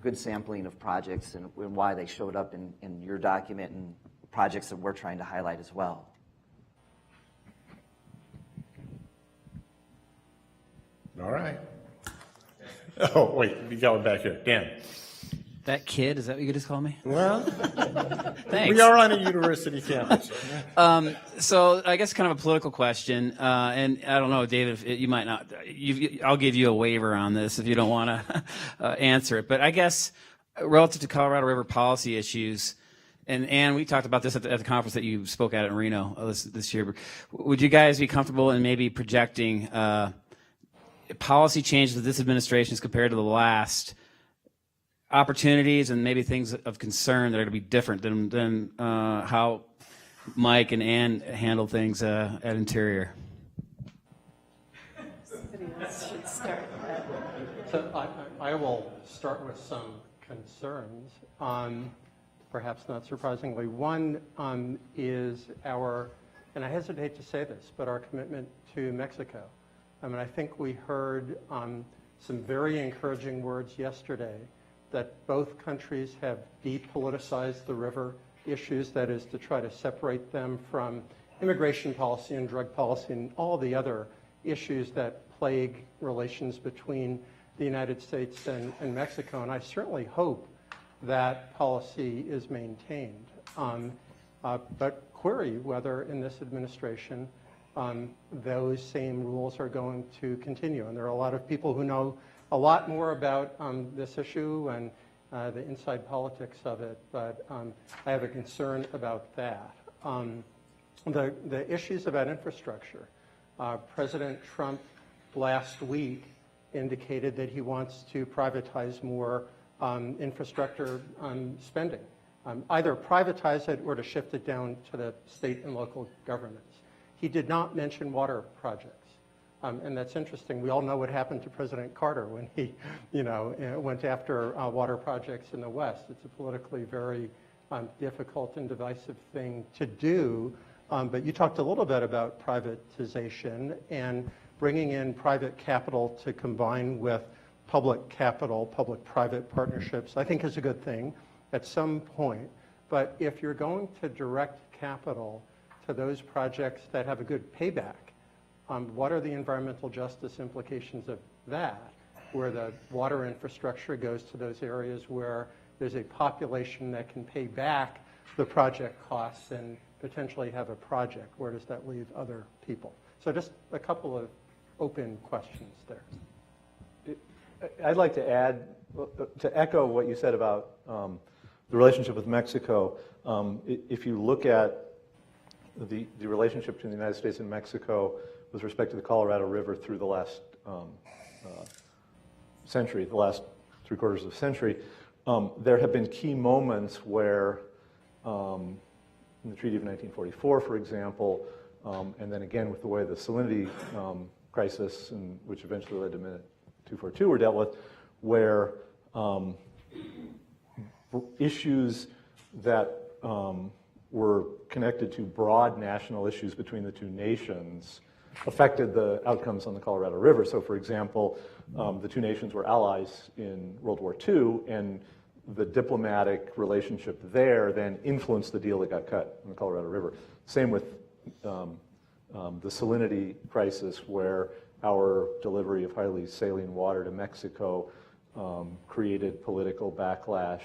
good sampling of projects and why they showed up in your document and projects that we're trying to highlight as well. All right. Oh, wait, you got one back here. Dan. That kid, is that what you just call me? Well, Thanks. we are on a university campus. So I guess kind of a political question, and I don't know, David, you might not. I'll give you a waiver on this if you don't want to answer it. But I guess relative to Colorado River policy issues, and we talked about this at the conference that you spoke at in Reno this year. Would you guys be comfortable in maybe projecting policy changes of this administration as compared to the last? Opportunities and maybe things of concern that are going to be different than how Mike and Ann handle things at Interior. Somebody else should start that. So I will start with some concerns. Perhaps not surprisingly. One is our, and I hesitate to say this, but our commitment to Mexico. I mean, I think we heard some very encouraging words yesterday that both countries have depoliticized the river issues, that is to try to separate them from immigration policy and drug policy and all the other issues that plague relations between the United States and Mexico. And I certainly hope that policy is maintained. But query whether in this administration those same rules are going to continue. And there are a lot of people who know a lot more about this issue and the inside politics of it, but I have a concern about that. The issues about infrastructure. President Trump last week indicated that he wants to privatize more infrastructure spending, either privatize it or to shift it down to the state and local governments. He did not mention water projects. And that's interesting. We all know what happened to President Carter when he, went after water projects in the West. It's a politically very difficult and divisive thing to do. But you talked a little bit about privatization and bringing in private capital to combine with public capital, public-private partnerships, I think is a good thing at some point. But if you're going to direct capital to those projects that have a good payback, what are the environmental justice implications of that, where the water infrastructure goes to those areas where there's a population that can pay back the project costs and potentially have a project? Where does that leave other people? So just a couple of open questions there. I'd like to add, to echo what you said about the relationship with Mexico. If you look at the relationship between the United States and Mexico with respect to the Colorado River through the last century, the last 3/4 of a century, there have been key moments where, in the Treaty of 1944, for example, and then again with the way the salinity crisis, which eventually led to Minute 242, were dealt with, where issues that were connected to broad national issues between the two nations affected the outcomes on the Colorado River. So, for example, the two nations were allies in World War II, and the diplomatic relationship there then influenced the deal that got cut on the Colorado River. Same with the salinity crisis, where our delivery of highly saline water to Mexico created political backlash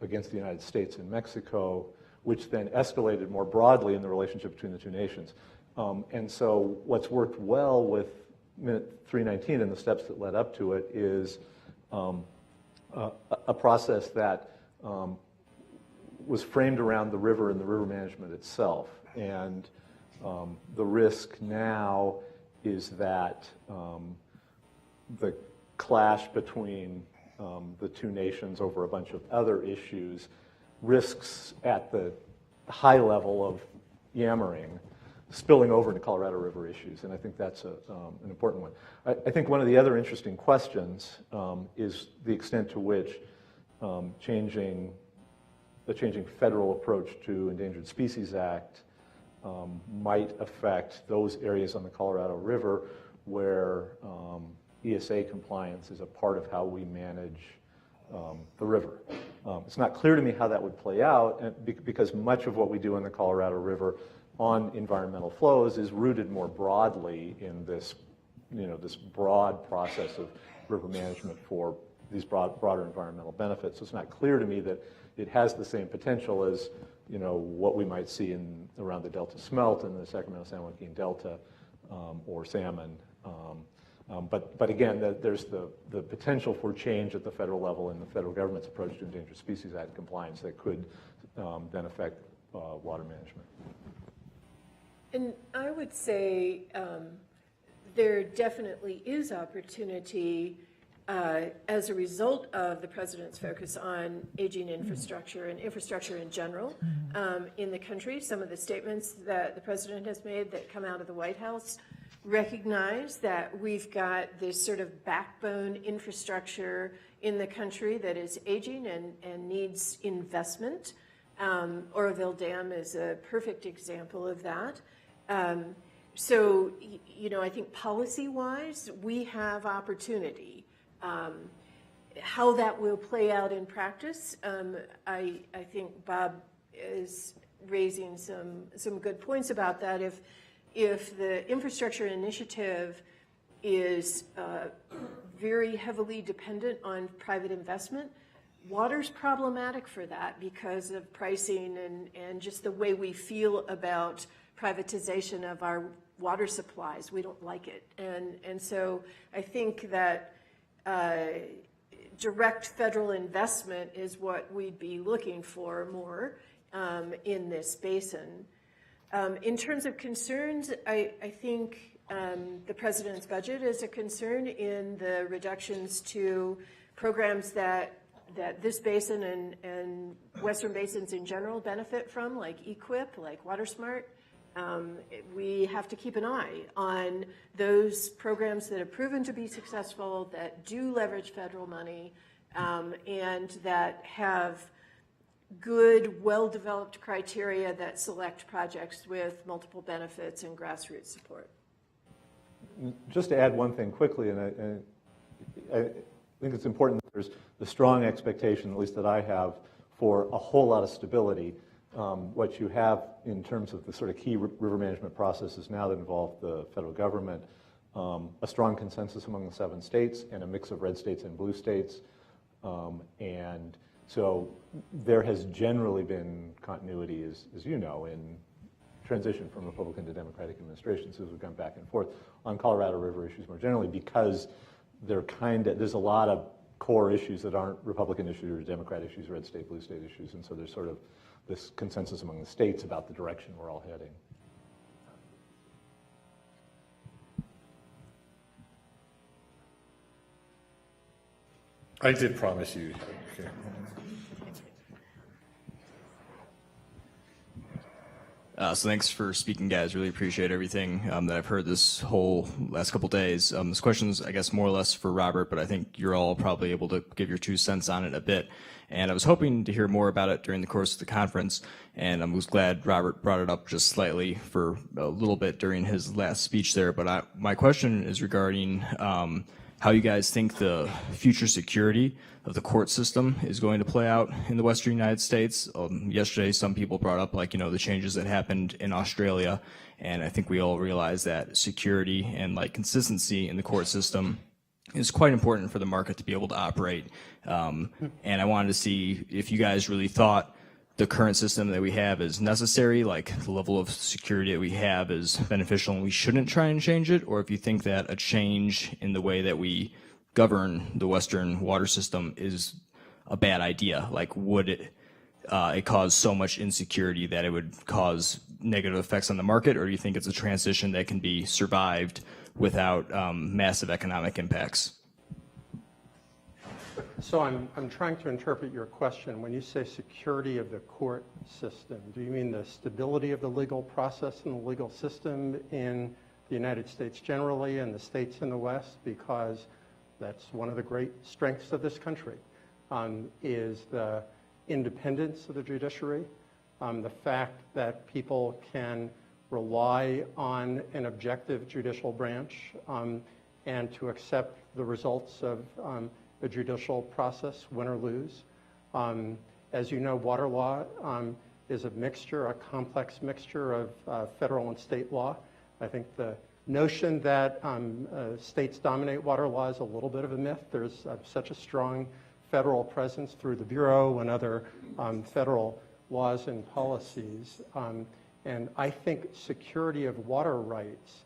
against the United States and Mexico, which then escalated more broadly in the relationship between the two nations. And so what's worked well with Minute 319 and the steps that led up to it is a process that was framed around the river and the river management itself. And the risk now is that the clash between the two nations over a bunch of other issues risks at the high level of yammering spilling over into Colorado River issues, and I think that's an important one. I think one of the other interesting questions is the extent to which the changing federal approach to Endangered Species Act might affect those areas on the Colorado River where ESA compliance is a part of how we manage the river. It's not clear to me how that would play out, because much of what we do in the Colorado River on environmental flows is rooted more broadly in this, this broad process of river management for these broader environmental benefits. So it's not clear to me that it has the same potential as, what we might see around the Delta smelt in the Sacramento-San Joaquin Delta or salmon. But again, there's the potential for change at the federal level in the federal government's approach to Endangered Species Act compliance that could then affect water management. And I would say there definitely is opportunity as a result of the president's focus on aging infrastructure and infrastructure in general in the country. Some of the statements that the president has made that come out of the White House recognize that we've got this sort of backbone infrastructure in the country that is aging and needs investment. Oroville Dam is a perfect example of that. So, you know, I think policy-wise, we have opportunity. How that will play out in practice, I think Bob is raising some good points about that. If the infrastructure initiative is very heavily dependent on private investment, water's problematic for that because of pricing and just the way we feel about privatization of our water supplies. We don't like it. And so I think that direct federal investment is what we'd be looking for more in this basin. In terms of concerns, I think the president's budget is a concern in the reductions to programs that this basin and western basins in general benefit from, like EQIP, like WaterSmart. We have to keep an eye on those programs that have proven to be successful, that do leverage federal money, and that have good, well-developed criteria that select projects with multiple benefits and grassroots support. Just to add one thing quickly, and I think it's important that there's the strong expectation, at least that I have, for a whole lot of stability. What you have in terms of the sort of key river management processes now that involve the federal government, a strong consensus among the 7 states and a mix of red states and blue states. And so there has generally been continuity, as you know, in transition from Republican to Democratic administrations as we've gone back and forth on Colorado River issues more generally, because there's a lot of core issues that aren't Republican issues or Democrat issues, red state, blue state issues, and so there's sort of this consensus among the states about the direction we're all heading. I did promise you. Okay. So thanks for speaking, guys. Really appreciate everything that I've heard this whole last couple days. This question's, I guess, more or less for Robert, but I think you're all probably able to give your 2 cents on it a bit. And I was hoping to hear more about it during the course of the conference, and I was glad Robert brought it up just slightly for a little bit during his last speech there. But my question is regarding how you guys think the future security of the court system is going to play out in the Western United States. Yesterday, some people brought up, like, the changes that happened in Australia, and I think we all realize that security and, like, consistency in the court system is quite important for the market to be able to operate. And I wanted to see if you guys really thought the current system that we have is necessary, like the level of security that we have is beneficial and we shouldn't try and change it, or if you think that a change in the way that we govern the Western water system is a bad idea. Like, would it cause so much insecurity that it would cause negative effects on the market, or do you think it's a transition that can be survived without massive economic impacts? So I'm trying to interpret your question. When you say security of the court system, do you mean the stability of the legal process and the legal system in the United States generally and the states in the West? Because that's one of the great strengths of this country, is the independence of the judiciary, the fact that people can rely on an objective judicial branch and to accept the results of the judicial process, win or lose. As you know, water law is a mixture, a complex mixture of federal and state law. I think the notion that states dominate water law is a little bit of a myth. There's such a strong federal presence through the Bureau and other federal laws and policies. And I think security of water rights,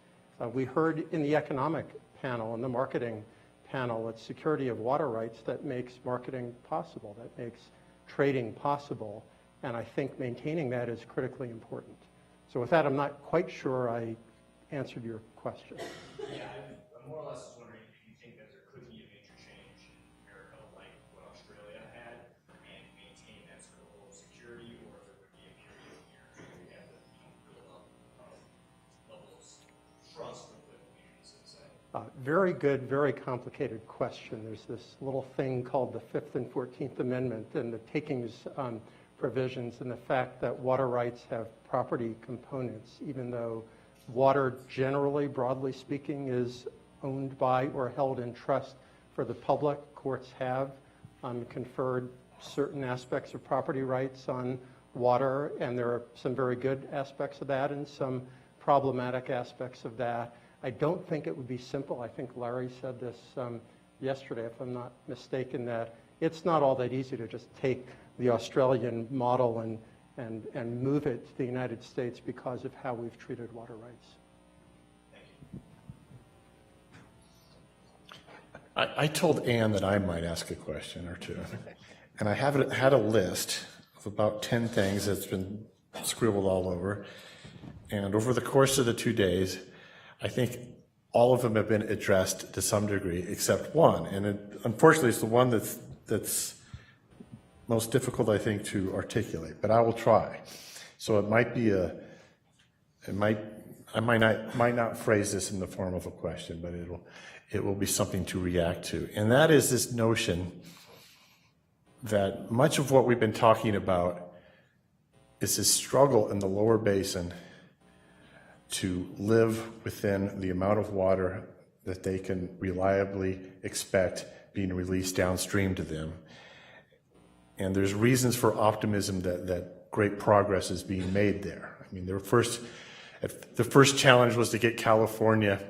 we heard in the economic panel and the marketing panel, it's security of water rights that makes marketing possible, that makes trading possible. And I think maintaining that is critically important. So with that, I'm not quite sure I answered your question. Yeah, I'm more or less wondering if you think that there could be a major change Very good, very complicated question. There's this little thing called the 5th and 14th Amendment and the takings provisions, and the fact that water rights have property components, even though water generally, broadly speaking, is owned by or held in trust for the public. Courts have conferred certain aspects of property rights on water, and there are some very good aspects of that and some problematic aspects of that. I don't think it would be simple. I think Larry said this yesterday, if I'm not mistaken, that it's not all that easy to just take the Australian model and move it to the United States because of how we've treated water rights. I told Ann that I might ask a question or two, and I had a list of about 10 things that's been scribbled all over, and over the course of the 2 days, I think all of them have been addressed to some degree, except one, and unfortunately it's the one that's most difficult, I think, to articulate, but I will try. So it might be I might not phrase this in the form of a question, but it will be something to react to. And that is this notion that much of what we've been talking about is this struggle in the lower basin to live within the amount of water that they can reliably expect being released downstream to them. And there's reasons for optimism that great progress is being made there. I mean, the first challenge was to get California,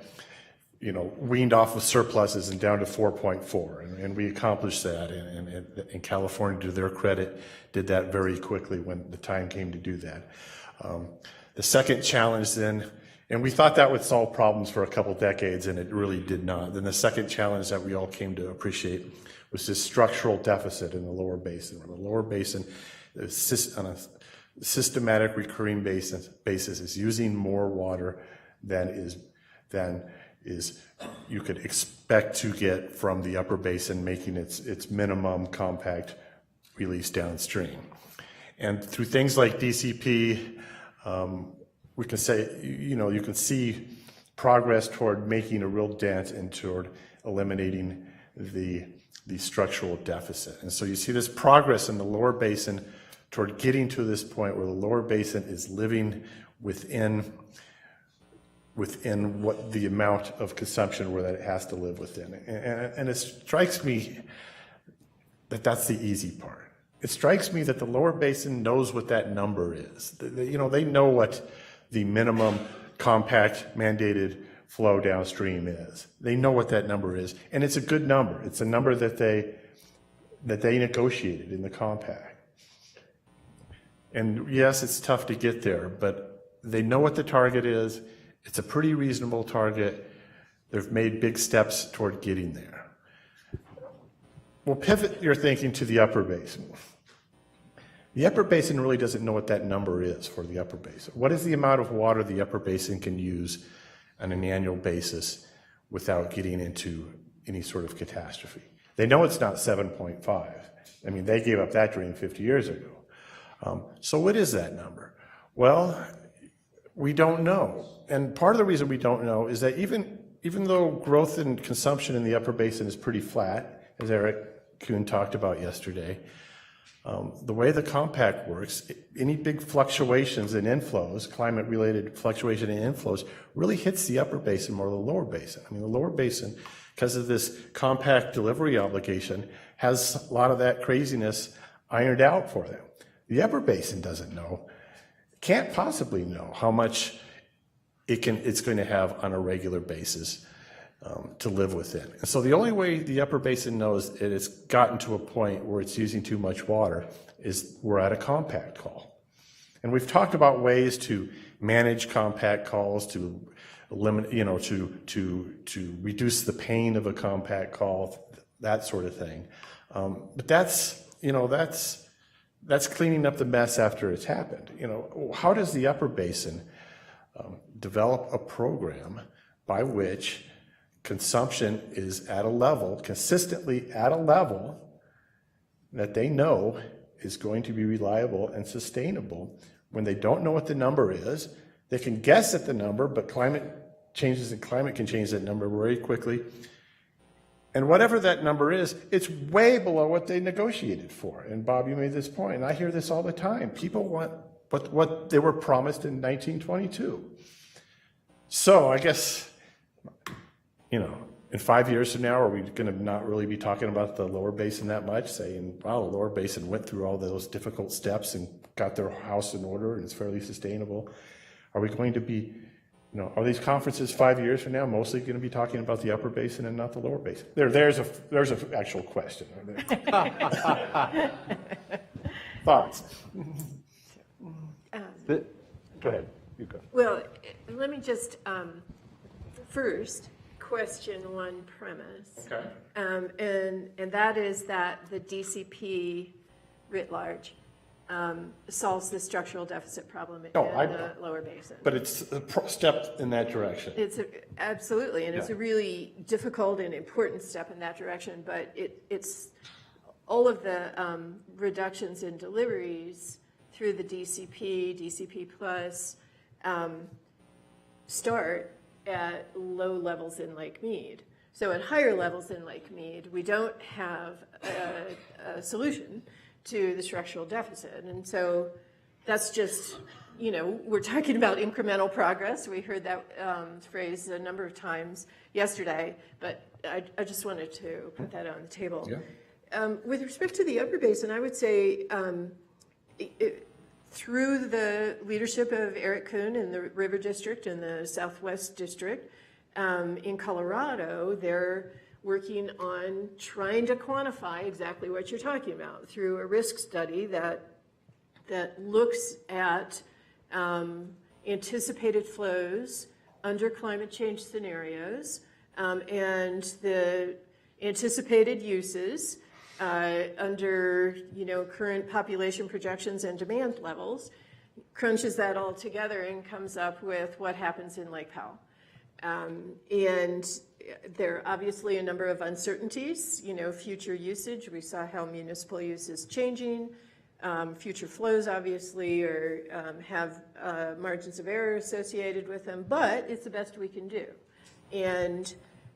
weaned off of surpluses and down to 4.4, and we accomplished that. And California, to their credit, did that very quickly when the time came to do that. The second challenge then, and we thought that would solve problems for a couple decades, and it really did not. Then the second challenge that we all came to appreciate was this structural deficit in the lower basin, where the lower basin on a systematic recurring basis is using more water than is you could expect to get from the upper basin, making its minimum compact release downstream. And through things like DCP, we can say, you can see progress toward making a real dent and toward eliminating the structural deficit. And so you see this progress in the lower basin toward getting to this point where the lower basin is living within what the amount of consumption where that it has to live within. And it strikes me that that's the easy part. It strikes me that the lower basin knows what that number is. They know what the minimum compact mandated flow downstream is. They know what that number is, and it's a good number. It's a number that they negotiated in the compact. And yes, it's tough to get there, but they know what the target is. It's a pretty reasonable target. They've made big steps toward getting there. We'll pivot your thinking to the upper basin. The upper basin really doesn't know what that number is for the upper basin. What is the amount of water the upper basin can use on an annual basis without getting into any sort of catastrophe? They know it's not 7.5. I mean, they gave up that dream 50 years ago. So what is that number? Well, we don't know. And part of the reason we don't know is that even though growth in consumption in the upper basin is pretty flat, as Eric Kuhn talked about yesterday, the way the compact works, any big fluctuations in inflows, climate-related fluctuation in inflows, really hits the upper basin more than the lower basin. I mean, the lower basin, because of this compact delivery obligation, has a lot of that craziness ironed out for them. The upper basin doesn't know, can't possibly know how much it's going to have on a regular basis to live within. And so the only way the upper basin knows that it's gotten to a point where it's using too much water is we're at a compact call. And we've talked about ways to manage compact calls, to eliminate, to reduce the pain of a compact call, that sort of thing. But that's cleaning up the mess after it's happened. How does the upper basin develop a program by which consumption is at a level, consistently at a level that they know is going to be reliable and sustainable when they don't know what the number is? They can guess at the number, but climate changes in climate can change that number very quickly. And whatever that number is, it's way below what they negotiated for. And Bob, you made this point, and I hear this all the time. People want what they were promised in 1922. So I guess, in 5 years from now, are we going to not really be talking about the lower basin that much, saying, wow, the lower basin went through all those difficult steps and got their house in order and it's fairly sustainable? Are we going to be, are these conferences 5 years from now mostly going to be talking about the upper basin and not the lower basin? There's an actual question. Thoughts? Go ahead. You go. Well, let me just first question one premise. Okay. And that is that the DCP writ large solves the structural deficit problem in the lower basin. But it's a step in that direction. Absolutely, and it's a really difficult and important step in that direction, but it's all of the reductions in deliveries through the DCP Plus, start at low levels in Lake Mead. So at higher levels in Lake Mead, we don't have a solution to the structural deficit. And so that's just, we're talking about incremental progress. We heard that phrase a number of times yesterday, but I just wanted to put that on the table. Yeah. With respect to the upper basin, I would say through the leadership of Eric Kuhn in the River District and the Southwest District in Colorado, they're working on trying to quantify exactly what you're talking about through a risk study that looks at anticipated flows under climate change scenarios and the anticipated uses under current population projections and demand levels, crunches that all together and comes up with what happens in Lake Powell. And there are obviously a number of uncertainties, future usage. We saw how municipal use is changing. Future flows obviously have margins of error associated with them, but it's the best we can do. And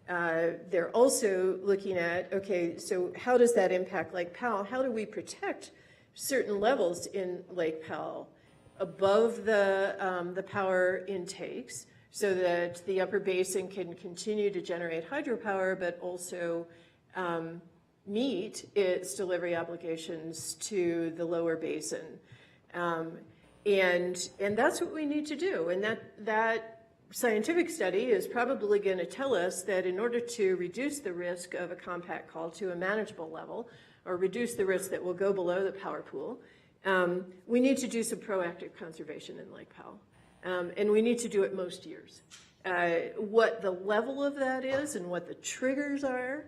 they're also looking at, okay, so how does that impact Lake Powell? How do we protect certain levels in Lake Powell above the power intakes so that the upper basin can continue to generate hydropower, but also meet its delivery obligations to the lower basin? And that's what we need to do. And that scientific study is probably going to tell us that in order to reduce the risk of a compact call to a manageable level, or reduce the risk that will go below the power pool, we need to do some proactive conservation in Lake Powell. And we need to do it most years. What the level of that is and what the triggers are,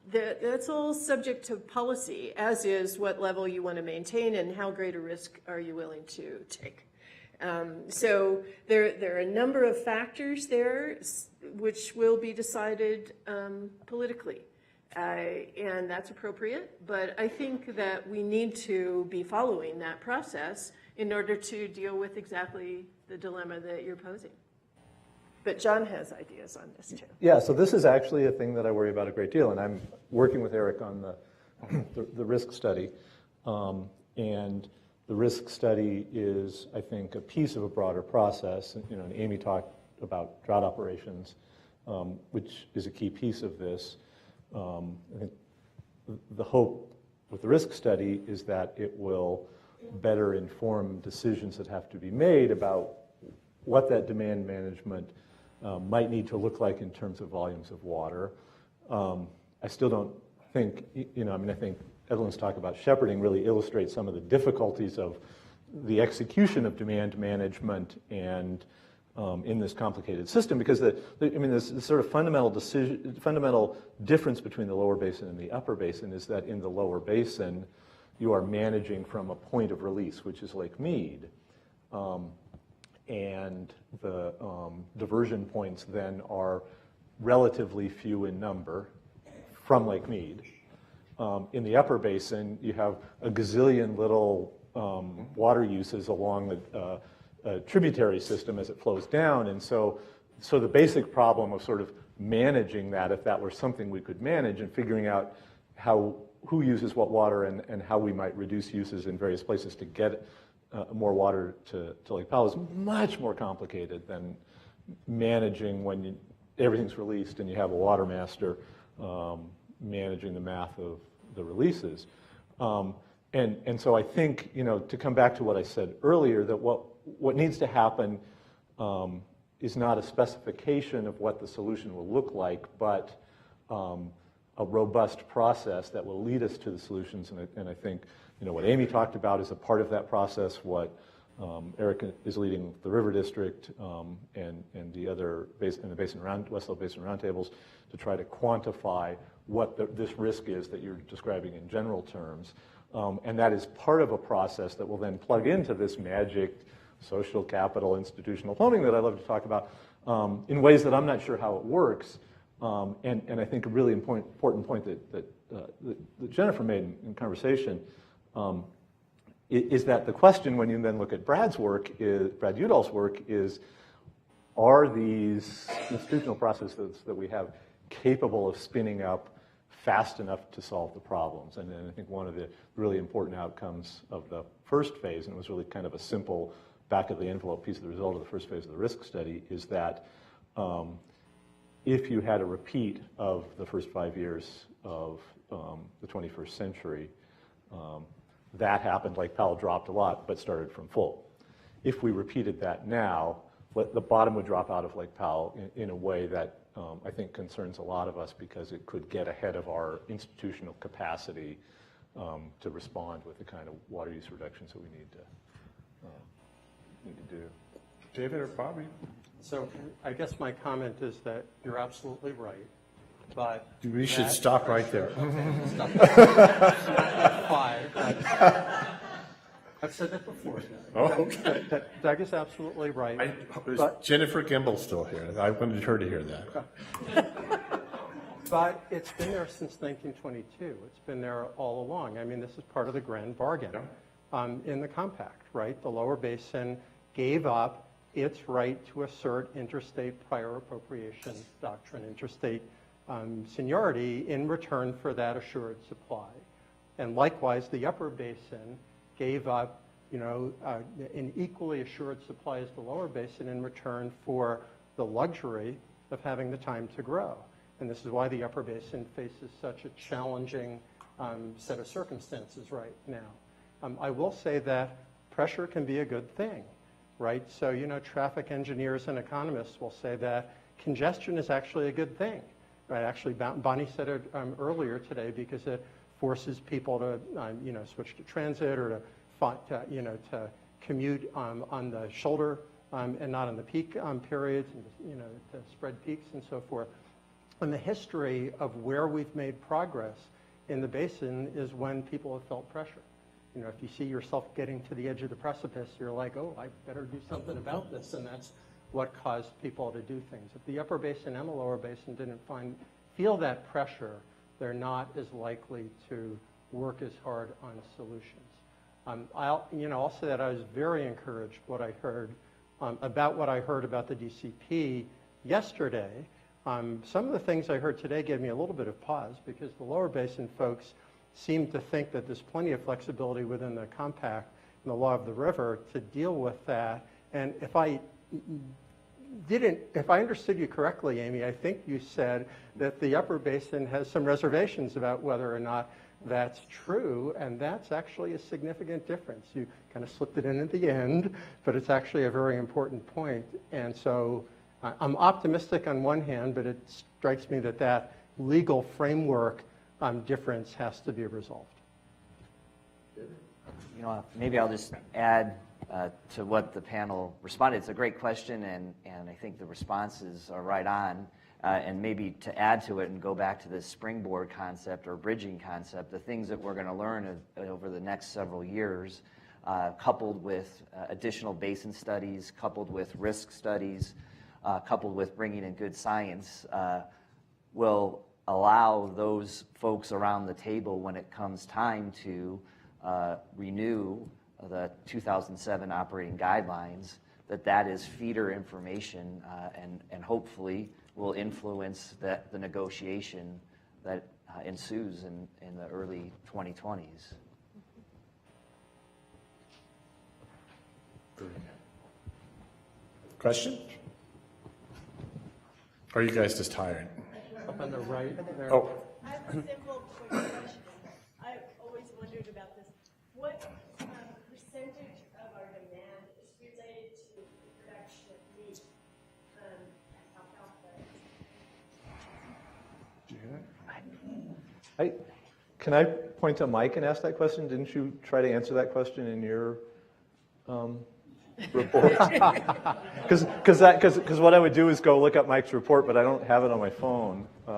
that's all subject to policy, as is what level you want to maintain and how great a risk are you willing to take. So there are a number of factors there which will be decided politically, and that's appropriate. But I think that we need to be following that process in order to deal with exactly the dilemma that you're posing. But John has ideas on this too. Yeah, so this is actually a thing that I worry about a great deal, and I'm working with Eric on the risk study, and the risk study is, I think, a piece of a broader process. And Amy talked about drought operations, which is a key piece of this. I think the hope with the risk study is that it will better inform decisions that have to be made about what that demand management might need to look like in terms of volumes of water. I still don't think, I think Evelyn's talk about shepherding really illustrates some of the difficulties of the execution of demand management and in this complicated system, because this sort of fundamental difference between the lower basin and the upper basin is that in the lower basin, you are managing from a point of release, which is Lake Mead. And the diversion points then are relatively few in number from Lake Mead. In the upper basin, you have a gazillion little water uses along a tributary system as it flows down, and so so the basic problem of sort of managing that, if that were something we could manage, and figuring out who uses what water and how we might reduce uses in various places to get more water to Lake Powell, is much more complicated than managing when everything's released and you have a water master managing the math of the releases. And so I think, to come back to what I said earlier, that what needs to happen is not a specification of what the solution will look like, but a robust process that will lead us to the solutions. And I think, what Amy talked about is a part of that process. What Eric is leading the River District and the other West Slope Basin Roundtables to try to quantify what this risk is that you're describing in general terms. And that is part of a process that will then plug into this magic social capital institutional plumbing that I love to talk about in ways that I'm not sure how it works. And I think a really important point that Jennifer made in conversation is that the question, when you then look at Brad Udall's work, is, are these institutional processes that we have capable of spinning up fast enough to solve the problems? And I think one of the really important outcomes of the first phase, and it was really kind of a simple back-of-the-envelope piece of the result of the first phase of the risk study, is that if you had a repeat of the first 5 years of the 21st century, that happened. Lake Powell dropped a lot, but started from full. If we repeated that now, the bottom would drop out of Lake Powell in a way that I think concerns a lot of us, because it could get ahead of our institutional capacity to respond with the kind of water use reductions that we need to do. David or Bobby? So I guess my comment is that you're absolutely right, but We should stop right there. I've said that before. Oh, okay. Doug is absolutely right. Jennifer Gimbel's still here. I wanted her to hear that. But it's been there since 1922. It's been there all along. I mean, this is part of the grand bargain in the compact, right? The lower basin gave up its right to assert interstate prior appropriation doctrine, interstate seniority, in return for that assured supply. And likewise, the upper basin gave up, an equally assured supply as the lower basin in return for the luxury of having the time to grow. And this is why the upper basin faces such a challenging set of circumstances right now. I will say that pressure can be a good thing, right? So, traffic engineers and economists will say that congestion is actually a good thing, right? Actually, Bonnie said it earlier today, because it forces people to, switch to transit, or to commute on the shoulder and not on the peak periods, and to spread peaks and so forth. And the history of where we've made progress in the basin is when people have felt pressure. If you see yourself getting to the edge of the precipice, you're like, oh, I better do something about this, and that's what caused people to do things. If the upper basin and the lower basin didn't feel that pressure, they're not as likely to work as hard on solutions. I'll say that I was very encouraged what I heard about the DCP yesterday. Some of the things I heard today gave me a little bit of pause, because the lower basin folks seem to think that there's plenty of flexibility within the compact and the law of the river to deal with that. And if I understood you correctly, Amy, I think you said that the upper basin has some reservations about whether or not that's true, and that's actually a significant difference. You kind of slipped it in at the end, but it's actually a very important point. And so I'm optimistic on one hand, but it strikes me that legal framework difference has to be resolved. Maybe I'll just add to what the panel responded. It's a great question, and I think the responses are right on. And maybe to add to it and go back to the springboard concept or bridging concept, the things that we're going to learn over the next several years, coupled with additional basin studies, coupled with risk studies, coupled with bringing in good science, will allow those folks around the table, when it comes time to renew the 2007 operating guidelines, that is feeder information, and hopefully will influence the negotiation that ensues in the early 2020s. Question? Or are you guys just tired? Up on the right there. Oh, I have a simple, quick question. I've always wondered about this. What percentage of our demand is related to the production of meat alfalfa? Can I point to Mike and ask that question? Didn't you try to answer that question in your report? Because what I would do is go look up Mike's report, but I don't have it on my phone. If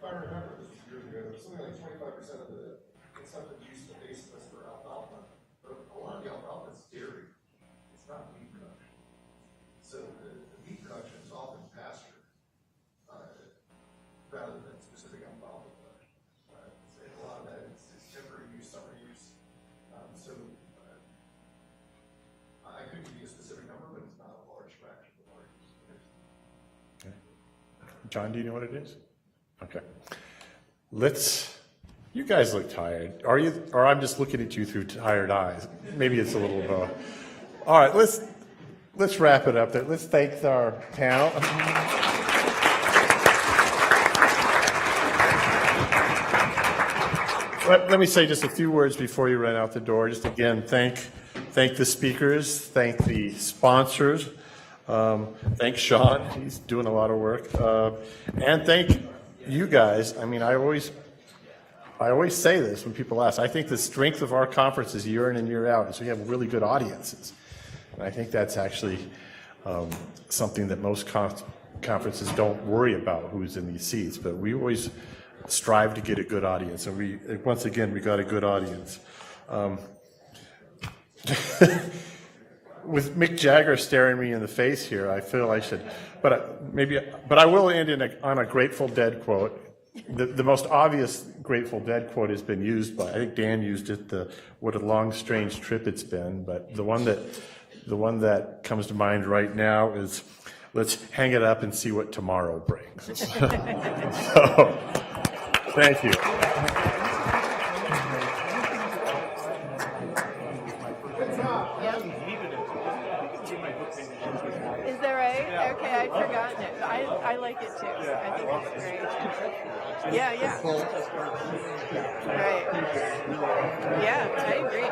I remember, this was years ago, there was something like 25% of the consumptive use of base was for alfalfa. But a lot of the alfalfa is dairy. It's not meat production. So the meat production is often pasture rather than specific alfalfa production. So a lot of that is temporary use, summer use. I couldn't give you a specific number, but it's not a large fraction of our use. okay. John, do you know what it is? Okay. You guys look tired. Are you, or I'm just looking at you through tired eyes? Maybe it's a little both. All right, let's wrap it up there. Let's thank our panel. Let me say just a few words before you run out the door. Just again, thank the speakers, thank the sponsors, thank Sean, he's doing a lot of work, and thank you guys. I mean, I always say this when people ask. I think the strength of our conferences year in and year out is we have really good audiences, and I think that's actually something that most conferences don't worry about, who's in these seats, but we always strive to get a good audience, and once again we got a good audience. With Mick Jagger staring me in the face here, I feel I should, but I will end on a Grateful Dead quote. The most obvious Grateful Dead quote has been used by, I think Dan used it, what a long strange trip it's been, but the one that comes to mind right now is, let's hang it up and see what tomorrow brings. So, thank you. Is that right? Okay, I'd forgotten it. I like it too. I think it's great. Yeah, yeah. Right. Yeah, I agree.